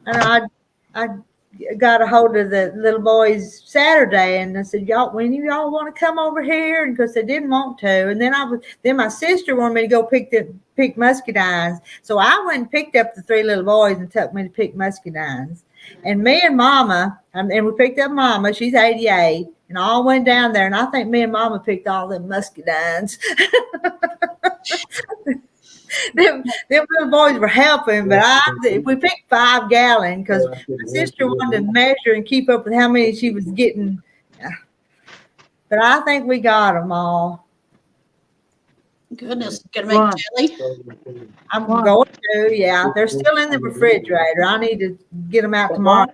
And I got a hold of the little boys Saturday, and I said, "Y'all, when y'all want to come over here?" And because they didn't want to, and then my sister wanted me to go pick muscadines, so I went and picked up the 3 little boys and took me to pick muscadines. And me and Mama, and we picked up Mama. She's 88, and all went down there, and I think me and Mama picked all them muscadines. them little boys were helping, but we picked 5 gallon because my sister wanted to measure and keep up with how many she was getting. But I think we got them all. Goodness, gonna make jelly. I'm going to, yeah. They're still in the refrigerator. I need to get them out tomorrow.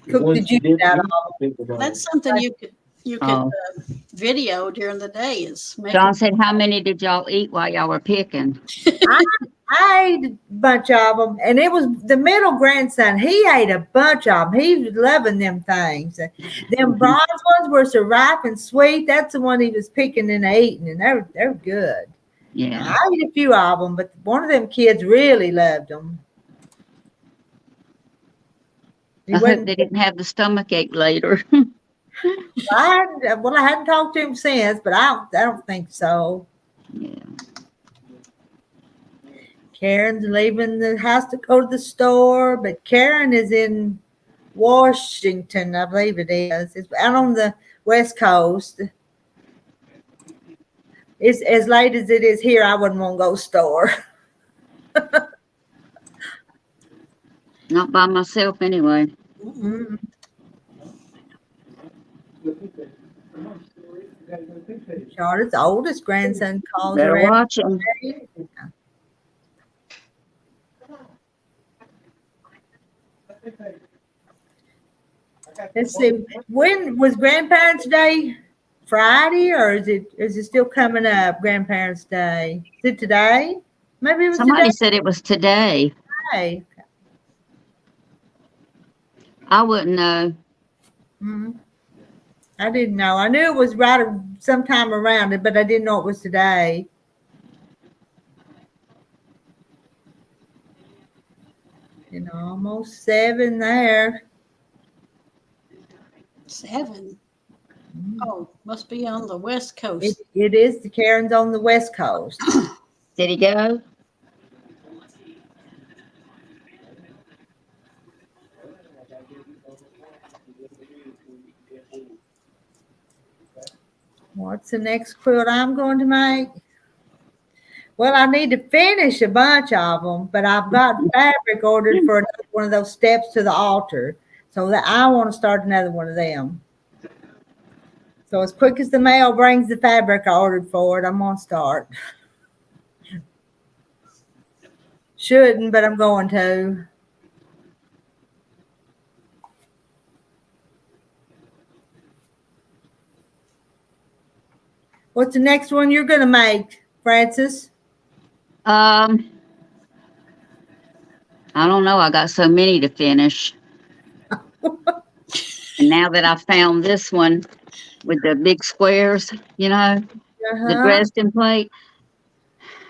Cook the juice out of them. That's something you could video during the day is make John said, how many did y'all eat while y'all were picking? I ate a bunch of them, and it was the middle grandson. He ate a bunch of them. He was loving them things. Them bronze ones were so ripe and sweet. That's the one he was picking and eating, and they're good. Yeah. I ate a few of them, but one of them kids really loved them. I hope they didn't have the stomach ache later. I hadn't talked to him since, but I don't think so. Yeah. Karen's leaving the house to go to the store, but Karen is in Washington, I believe it is. It's out on the West Coast. It's as late as it is here. I wouldn't want to go store. Not by myself anyway. Mm-mm. Charlotte's oldest grandson calls her. Better watch them. Let's see. When was Grandparents' Day? Friday, or is it still coming up? Grandparents' Day. Is it today? Maybe it was Somebody said it was today. today. I wouldn't know. Mm-hmm. I didn't know. I knew it was right sometime around it, but I didn't know it was today. And almost 7 there. 7. Oh, must be on the West It, Coast. it is. The Karen's on the West Coast. Did he go? What's the next quilt I'm going to make? Well, I need to finish a bunch of them, but I've got fabric ordered for another one of those steps to the altar. So that I want to start another one of them. So as quick as the mail brings the fabric I ordered for it, I'm going to start. Shouldn't, but I'm going to. What's the next one you're going to make, Francis? I don't know. I got so many to finish. And now that I found this one with the big squares, you know, the Uh-huh. Dresden plate,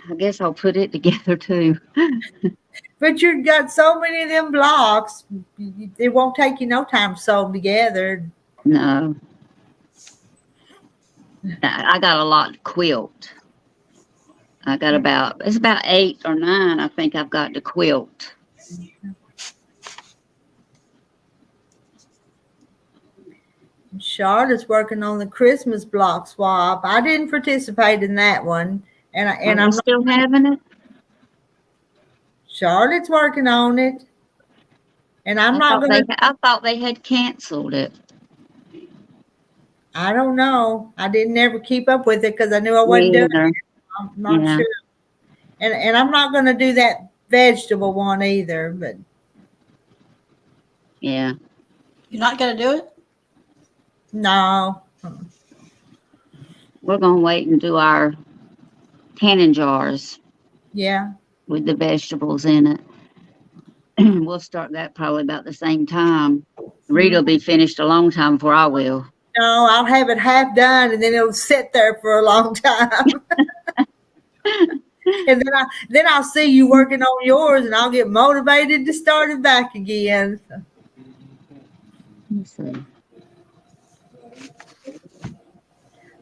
I guess I'll put it together too. But you've got so many of them blocks, it won't take you no time to sew them together. No. I got a lot to quilt. I got it's about 8 or 9, I think I've got to quilt. Charlotte's working on the Christmas block swap. I didn't participate in that one, and I'm I'm still having it. Charlotte's working on it, and I'm I not thought gonna. I thought they had canceled it. I don't know. I didn't ever keep up with it because I knew I Me wasn't doing either. it. I'm not Yeah. sure, and I'm not gonna do that vegetable one either. But Yeah. You're not going to do it? no, We're gonna wait and do our canning jars yeah. with the vegetables in it. We'll start that probably about the same time. Rita will be finished a long time before I will. No, I'll have it half done, and then it'll sit there for a long time. And then I'll see you working on yours, and I'll get motivated to start it back again. Let's see.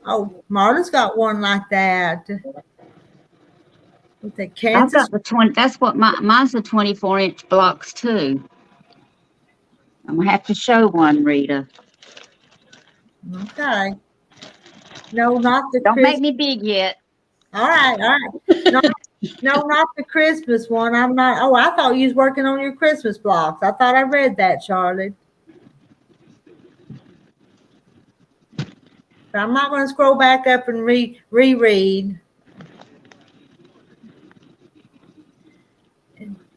Oh, Marla's got one like that. With the I've Kansas. got the 20. That's what mine's the 24-inch blocks too. I'm gonna have to show one, Rita. Okay. No, not the Don't make Christmas. me big yet. All right. No, not the Christmas one. I'm not. Oh, I thought you was working on your Christmas blocks. I thought I read that, Charlotte. But I'm not going to scroll back up and reread.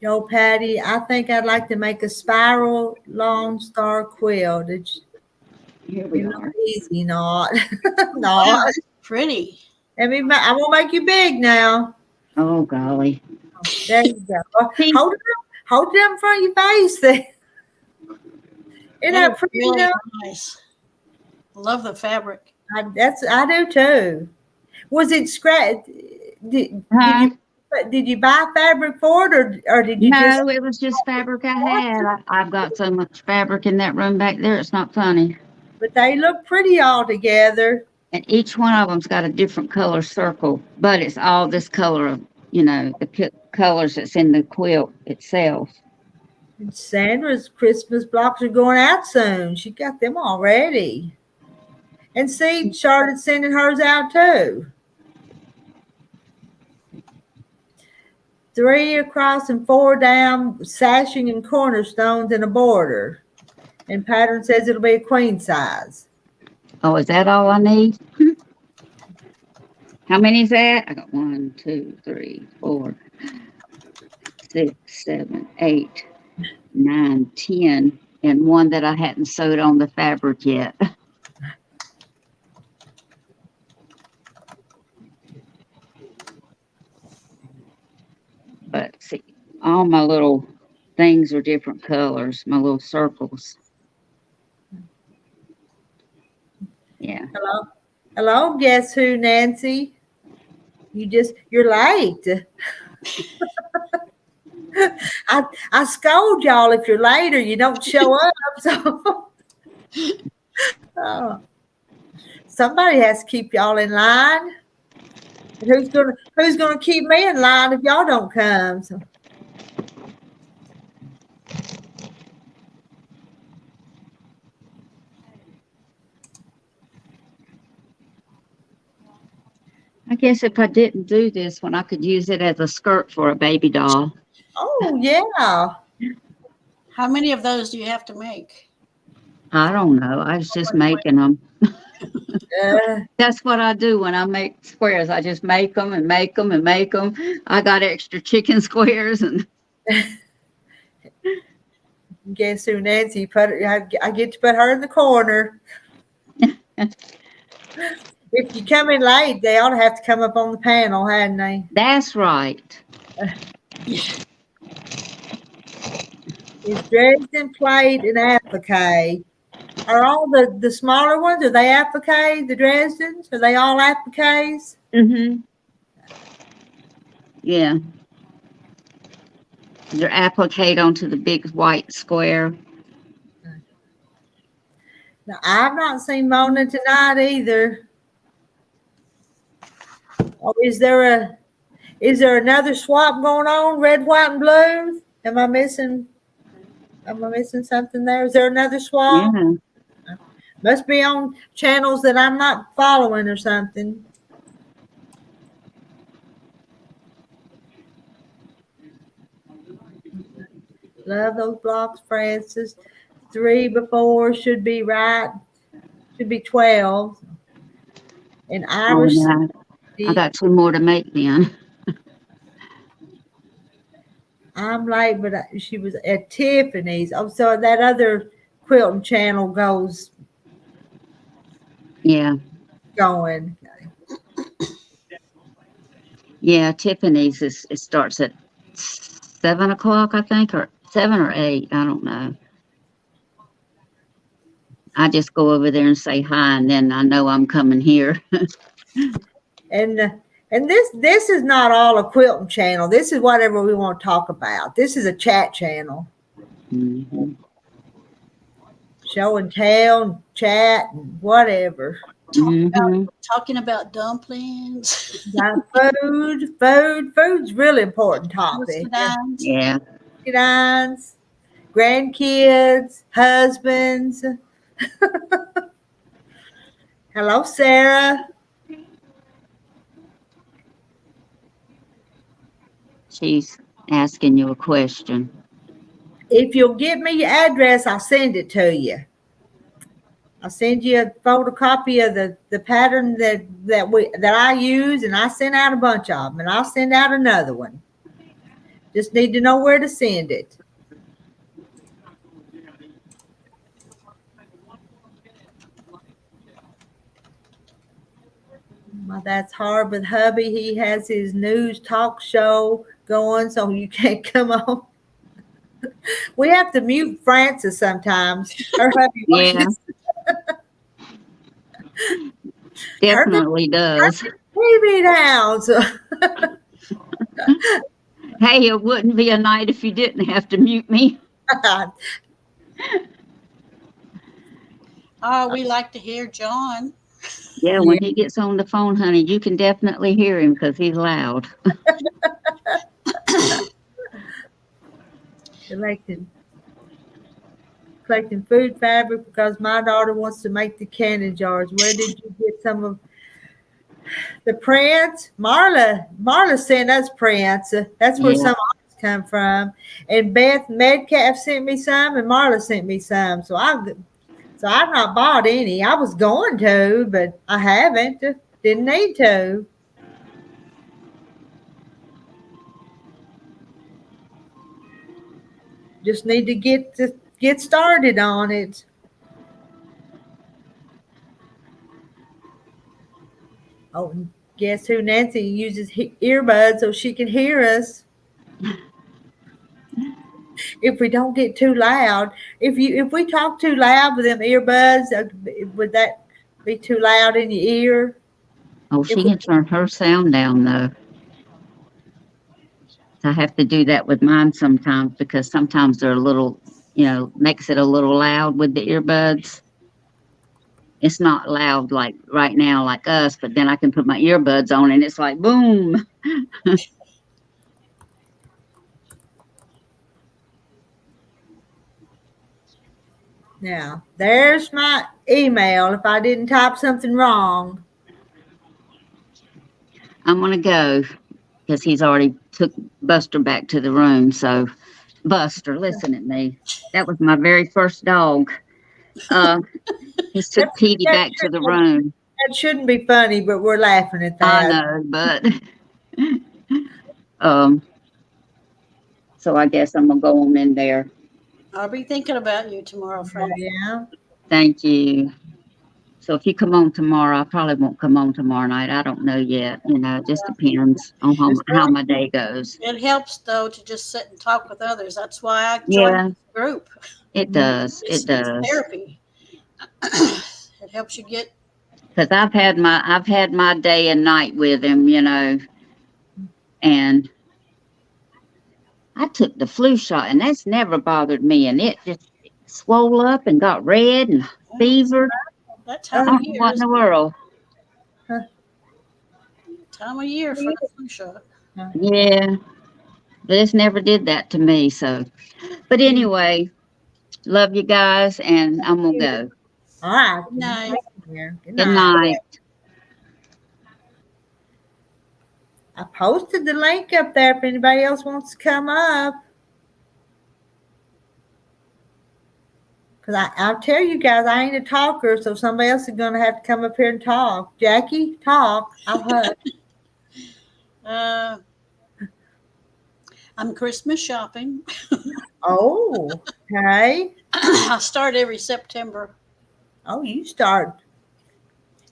Yo, Patty, I think I'd like to make a spiral Lone Star quilt. It's Here we are. easy, not. Wow, No. that's pretty. I'm going to make you big now. Oh golly. There you go. See? Hold it up in front of your face there. Isn't that That is pretty really enough? nice. Love the fabric. I do too. Was it scratch? Huh? Did you buy fabric for it, or did you just? No, it was just fabric I had. I've got so much fabric in that room back there. It's not funny. But they look pretty all together. And each one of them's got a different color circle, but it's all this color of, you know, the colors that's in the quilt itself. And Sandra's Christmas blocks are going out soon. She got them already. And see, Charlotte's sending hers out too. 3 across and 4 down, sashing and cornerstones and a border. And pattern says it'll be a queen size. Oh, is that all I need? How many is that? I got 1, 2, 3, 4, 6, 7, 8, 9, 10, and one that I hadn't sewed on the fabric yet. But see, all my little things are different colors, my little circles. Yeah. Hello, guess who, Nancy? You're late. I scold y'all if you're late or you don't show up. So oh, somebody has to keep y'all in line. Who's gonna keep me in line if y'all don't come? So, I guess if I didn't do this one, I could use it as a skirt for a baby doll. oh yeah. How many of those do you have to make? I don't know. I was just making them. Uh, That's what I do when I make squares. I just make them and make them and make them. I got extra chicken squares and guess who, Nancy? I get to put her in the corner. If you come in late, they ought to have to come up on the panel, hadn't they? that's right. It's Dresden plate and applique. Are all the smaller ones, are they applique, the Dresdens? Are they all appliques? Mm-hmm. Yeah. They're appliqued onto the big white square. Now, I've not seen Mona tonight either. Oh, is there another swap going on, red, white, and blue? Am I missing something there? Is there another swap? Yeah. Must be on channels that I'm not following or something. Love those blocks, Francis. 3 before should be right. Should be 12. And Oh, Irish. yeah. I got 2 more to make then. I'm late, but she was at Tiffany's. Oh, so that other quilting channel goes Yeah. going. Yeah, Tiffany's it starts at 7 o'clock, I think, or 7 or 8. I don't know. I just go over there and say hi, and then I know I'm coming here. And this is not all a quilting channel. This is whatever we want to talk about. This is a chat channel. Mm-hmm. Show and tell, and chat, and whatever. Talking about dumplings. Got food's really important topic. Yeah. Concubines, grandkids, husbands. Hello, Sarah. She's asking you a question. If you'll give me your address, I'll send it to you. I'll send you a photocopy of the pattern that I use, and I send out a bunch of them, and I'll send out another one. Just need to know where to send it. Well, that's hard with hubby. He has his news talk show going, so you can't come on. We have to mute Francis sometimes. Her hubby Yeah. Definitely does. TV down. So. Hey, it wouldn't be a night if you didn't have to mute me. Oh, we like to hear John. Yeah, when he gets on the phone, honey, you can definitely hear him because he's loud. Collecting food fabric because my daughter wants to make the canning jars. Where did you get some of the prints? Marla sent us prints. That's where some of ours come from. And Beth Metcalf sent me some, and Marla sent me some. So I've not bought any. I was going to, but I haven't. Didn't need to. Just need to get started on it. Oh, and guess who? Nancy uses earbuds so she can hear us. If we don't get too loud, if we talk too loud with them earbuds, would that be too loud in your ear? Oh, she can turn her sound down though. I have to do that with mine sometimes because sometimes they're a little, makes it a little loud with the earbuds. It's not loud like right now, like us, but then I can put my earbuds on and it's like boom. Now, there's my email if I didn't type something wrong. I'm gonna go because he's already took Buster back to the room. So, Buster, listen at me. That was my very first dog. He's took Petey That back to the room. That shouldn't be funny, but we're laughing at I that. know, but so I guess I'm gonna go on in there. I'll be thinking about you tomorrow, Frank. Yeah. Thank you. So if you come on tomorrow, I probably won't come on tomorrow night. I don't know yet. It just depends on how my day goes. It helps though to just sit and talk with others. That's why I Yeah. joined this group. It does. It's It does. therapy. It helps you get. Because I've had my day and night with him, and I took the flu shot, and that's never bothered me. And it just swole up and got red and fever. That I time don't of know year what in is the world. time of year for the flu shot. Yeah, but it's never did that to me. So, but anyway, love you guys, and I'm gonna go. All right. Good night. Good Good night. I posted the link up there if anybody else wants to come up. Because I'll tell you guys, I ain't a talker, so somebody else is going to have to come up here and talk. Jackie, talk. I'll hush. I'm Christmas shopping. Oh, okay. I start every September. Oh, you start.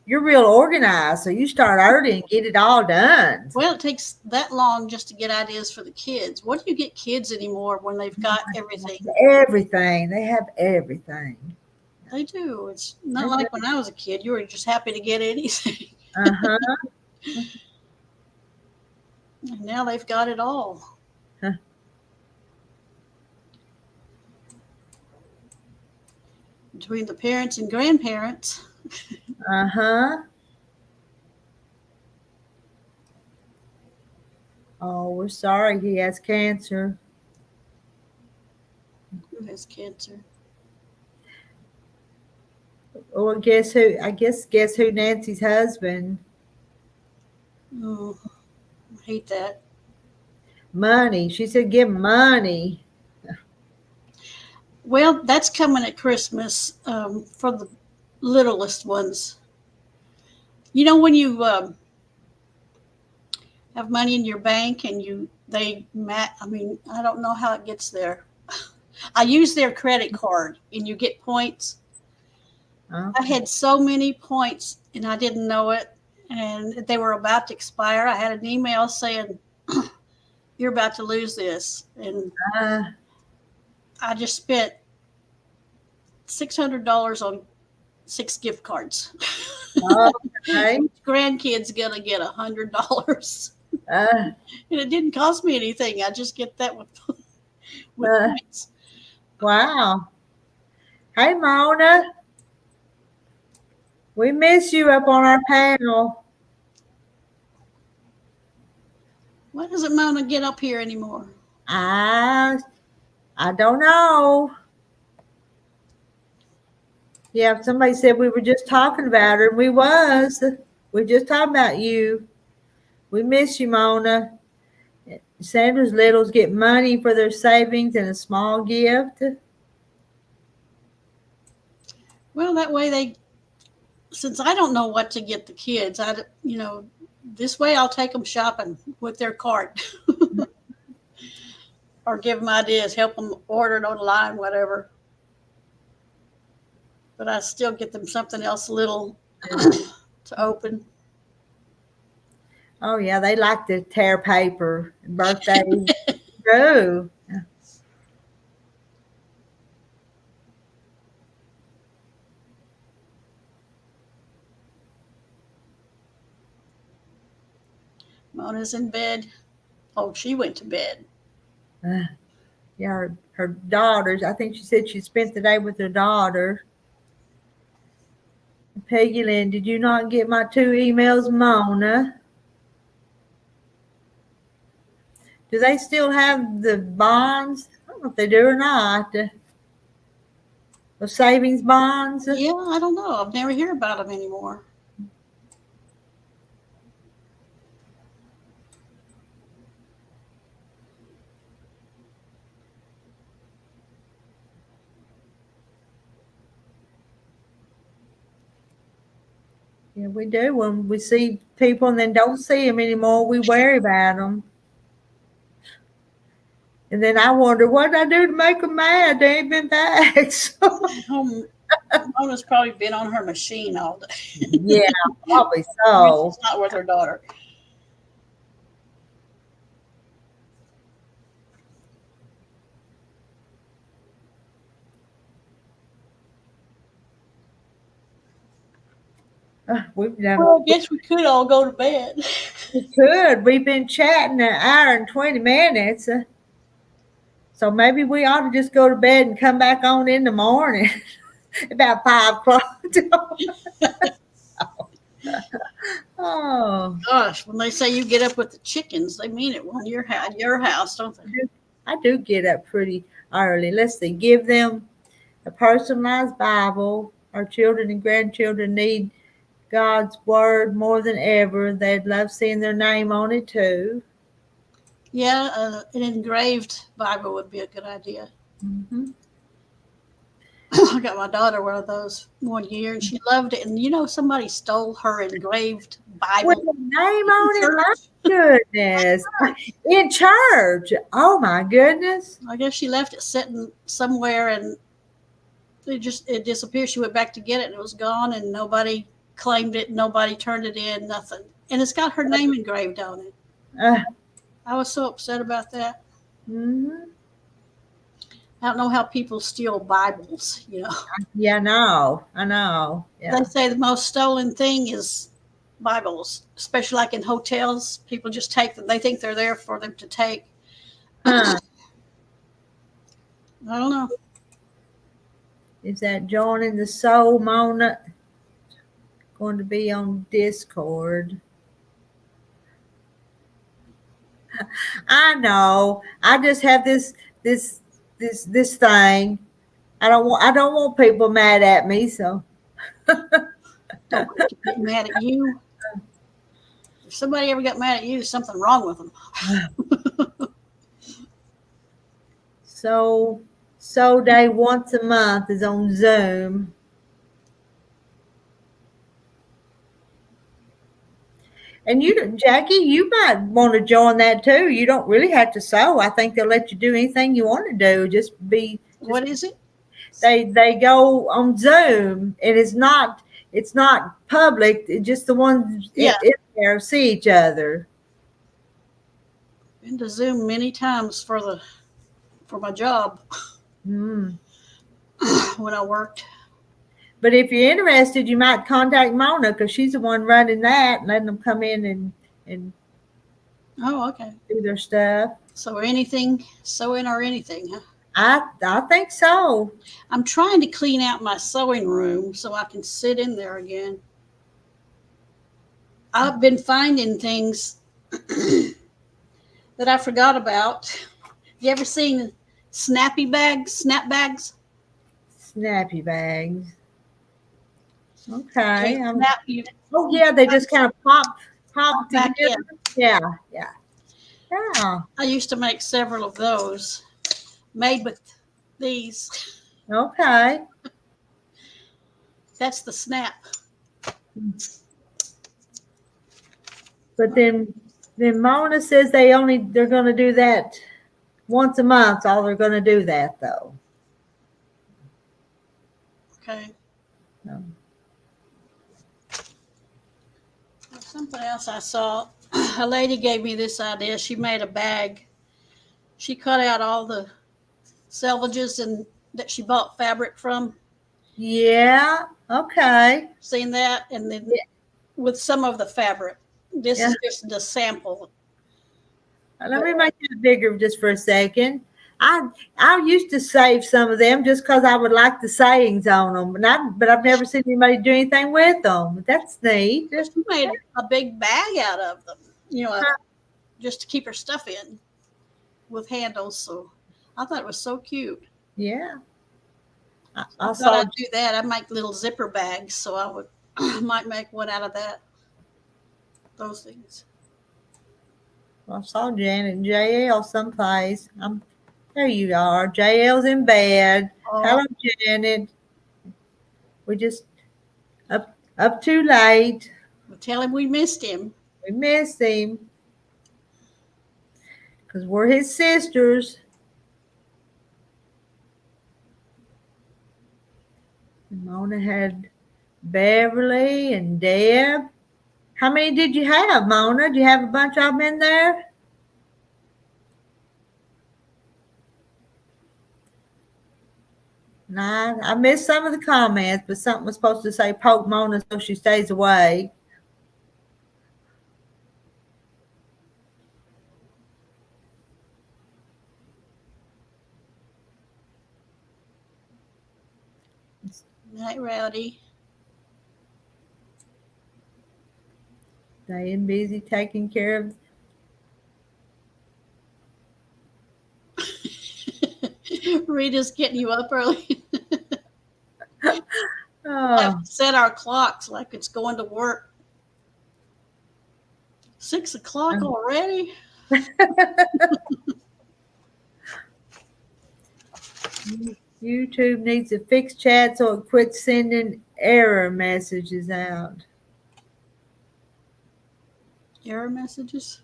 You're real organized, so you start early and get it all done. Well, it takes that long just to get ideas for the kids. What do you get kids anymore when they've got everything? Everything. They have everything. They do. It's not like when I was a kid. You were just happy to get anything. Uh-huh. And now they've got it all. Huh. Between the parents and grandparents. Uh-huh. Oh, we're sorry he has cancer. Who has cancer? Oh, guess who? Guess who? Nancy's husband. Oh, I hate that. Money. She said, "Give money." Well, that's coming at Christmas for the littlest ones. When you have money in your bank and I don't know how it gets there. I use their credit card and you get points. Oh, I had so many points and I didn't know it, and they were about to expire. I had an email saying, "You're about to lose this," and I just spent $600 on 6 gift cards. okay. Grandkid's gonna get $100, Uh, and it didn't cost me anything. I just get that with points. wow. Hey, Mona. We miss you up on our panel. Why doesn't Mona get up here anymore? I don't know. Yeah, somebody said we were just talking about her, and we was. We just talking about you. We miss you, Mona. Sandra's littles get money for their savings and a small gift. Well, that way since I don't know what to get the kids, this way I'll take them shopping with their card. Or give them ideas, help them order it online, whatever. But I still get them something else little to open. Oh yeah, they like to tear paper. Birthdays. True. Mona's in bed. Oh, she went to bed. Yeah, her daughters. I think she said she spent the day with her daughter. Peggy Lynn, did you not get my 2 emails, Mona? Do they still have the bonds? I don't know if they do or not. The savings bonds? Yeah, I don't know. I've never hear about them anymore. Yeah, we do. When we see people and then don't see them anymore, we worry about them. And then I wonder, what did I do to make them mad? They ain't been back. So, Mona's probably been on her machine all day. yeah, probably so. She's not with her daughter. We've done. Well, I guess we could all go to bed. We could. We've been chatting an hour and 20 minutes. So maybe we ought to just go to bed and come back on in the morning about 5 o'clock. Oh, Gosh, when they say you get up with the chickens, they mean it when you're at your house, don't they? I do get up pretty early. Let's see. Give them a personalized Bible. Our children and grandchildren need God's word more than ever. They'd love seeing their name on it too. Yeah, an engraved Bible would be a good idea. Mm-hmm. I got my daughter one of those one year, and she loved it. And you know, somebody stole her engraved Bible. With the name on it, my goodness. In church. Oh my goodness. I guess she left it sitting somewhere, and it disappeared. She went back to get it, and it was gone, and nobody claimed it. Nobody turned it in. Nothing. And it's got her name engraved on it. Uh, I was so upset about that. mm-hmm. I don't know how people steal Bibles, you know. Yeah, I know. Yeah. They say the most stolen thing is Bibles, especially like in hotels. People just take them. They think they're there for them to take. Huh. I don't know. Is that joining the soul, Mona? Going to be on Discord. I know. I just have this thing. I don't want people mad at me, so Don't want to get mad at you. If somebody ever got mad at you, there's something wrong with them. So day once a month is on Zoom. And you, Jackie, you might want to join that too. You don't really have to sew. I think they'll let you do anything you want to do. What is it? They go on Zoom, and it's not public. It's just the ones in there see each other. Been to Zoom many times for my job Mm. when I worked. But if you're interested, you might contact Mona because she's the one running that and letting them come in and Oh, okay. do their stuff. So anything, sewing or anything, huh? I think so. I'm trying to clean out my sewing room so I can sit in there again. I've been finding things that I forgot about. You ever seen snap bags? Snappy bags. Okay. Oh, Yeah, they just kind of pop back together. Yeah. I used to make several of those made with these. Okay. That's the snap. But then Mona says they're going to do that once a month. All they're going to do that though. Okay. No. Something else I saw. A lady gave me this idea. She made a bag. She cut out all the selvages and that she bought fabric from. Yeah. Okay. Seen that? And then with some of the fabric. This is just a sample. Let me make it bigger just for a second. I used to save some of them just because I would like the sayings on them, but I've never seen anybody do anything with them. That's neat. She made a big bag out of them, just to keep her stuff in with handles. So I thought it was so cute. Yeah. I I thought saw I'd do that. I make little zipper bags, so I would might make one out of that. Those things. I saw Janet and JL someplace. There you are. JL's in bed. Oh, Hello, Janet. We just up too late. well, tell him we missed him. We missed him because we're his sisters. Mona had Beverly and Deb. How many did you have, Mona? Did you have a bunch of them in there? Nine. I missed some of the comments, but something was supposed to say poke Mona so she stays away. Night, Rowdy. Staying busy taking care of. Rita's getting you up early. Oh, Have to set our clocks like it's going to work. 6 o'clock already? YouTube needs to fix chat so it quits sending error messages out. Error messages?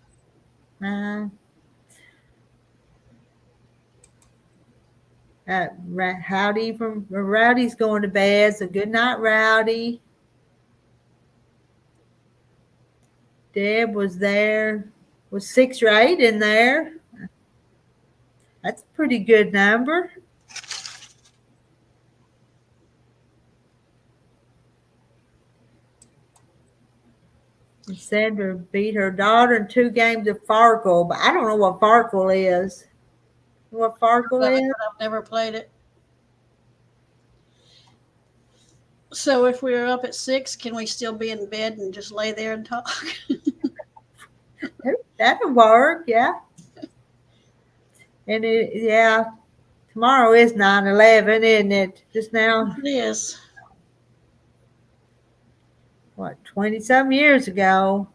Howdy from Rowdy's going to bed, so good night, Rowdy. Deb was there, was 6 or 8 in there. That's a pretty good number. And Sandra beat her daughter in 2 games of Farkle, but I don't know what Farkle is. You know what Farkle is? I've never played it. So if we were up at 6, can we still be in bed and just lay there and talk? That'll work, yeah. And tomorrow is 9/11, isn't it? Just now, It is. what, 20-some years ago?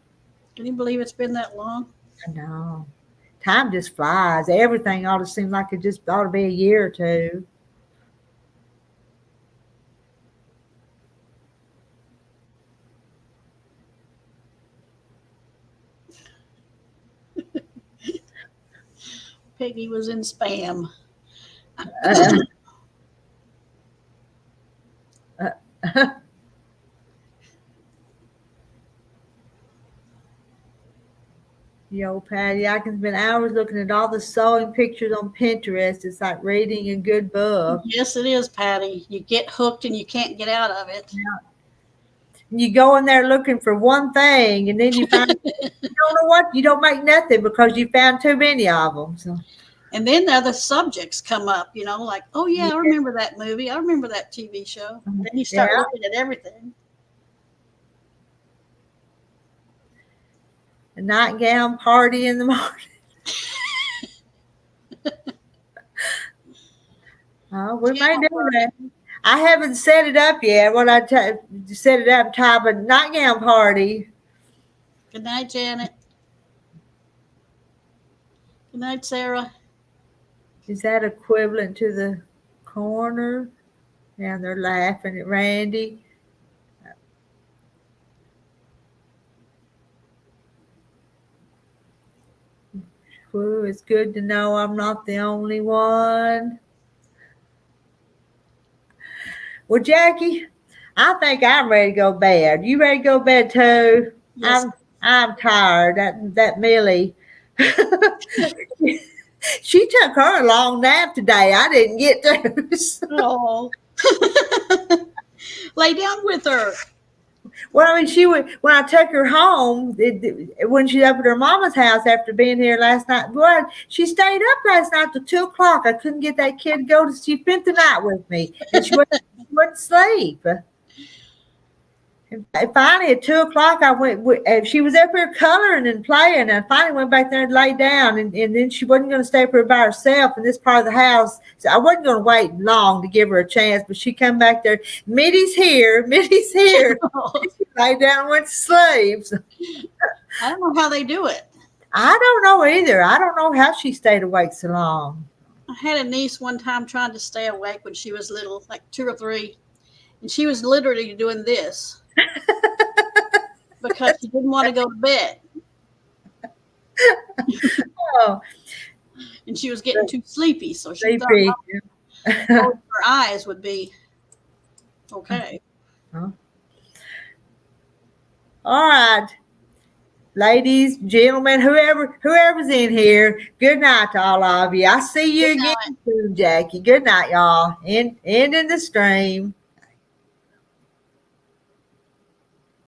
Can you believe it's been that long? I know. Time just flies. Everything ought to seem like it just ought to be a year or two. Peggy was in spam. Yo, Patty, I can spend hours looking at all the sewing pictures on Pinterest. It's like reading a good book. Yes, it is, Patty. You get hooked and you can't get out of it. You go in there looking for one thing, and then you find you don't know what, you don't make nothing because you found too many of them. So. And then the other subjects come up, like, oh, yeah, I remember that movie. I remember that TV show. Then you start looking at everything. A nightgown party in the morning. We may do that. I haven't set it up yet. When I set it up, type a nightgown party. Good night, Janet. Good night, Sarah. Is that equivalent to the corner? Yeah, they're laughing at Randy. Ooh, it's good to know I'm not the only one. Well, Jackie, I think I'm ready to go to bed. You ready to go to bed too? Yes. I'm tired. That Millie. She took her a long nap today. I didn't get to. Oh. Lay down with her. Well, I mean, she would, when I took her home, when she up at her mama's house after being here last night, boy, she stayed up last night till 2 o'clock. I couldn't get that kid to go to, she spent the night with me and she wouldn't sleep. And finally, at 2 o'clock, I went. She was up here coloring and playing, and I finally went back there and lay down. And then she wasn't going to stay up here by herself in this part of the house, so I wasn't going to wait long to give her a chance. But she come back there. Mitty's here. Mitty's here. She lay down and went to sleep. So, I don't know how they do it. I don't know either. I don't know how she stayed awake so long. I had a niece one time trying to stay awake when she was little, like 2 or 3, and she was literally doing this because she didn't want to go to bed, Oh, and she was getting too sleepy, so she sleepy. thought closing her eyes would be okay. All right. Ladies, gentlemen, whoever's in here, good night to all of you. I see you Good again soon, Jackie. Good night, y'all. Ending the stream.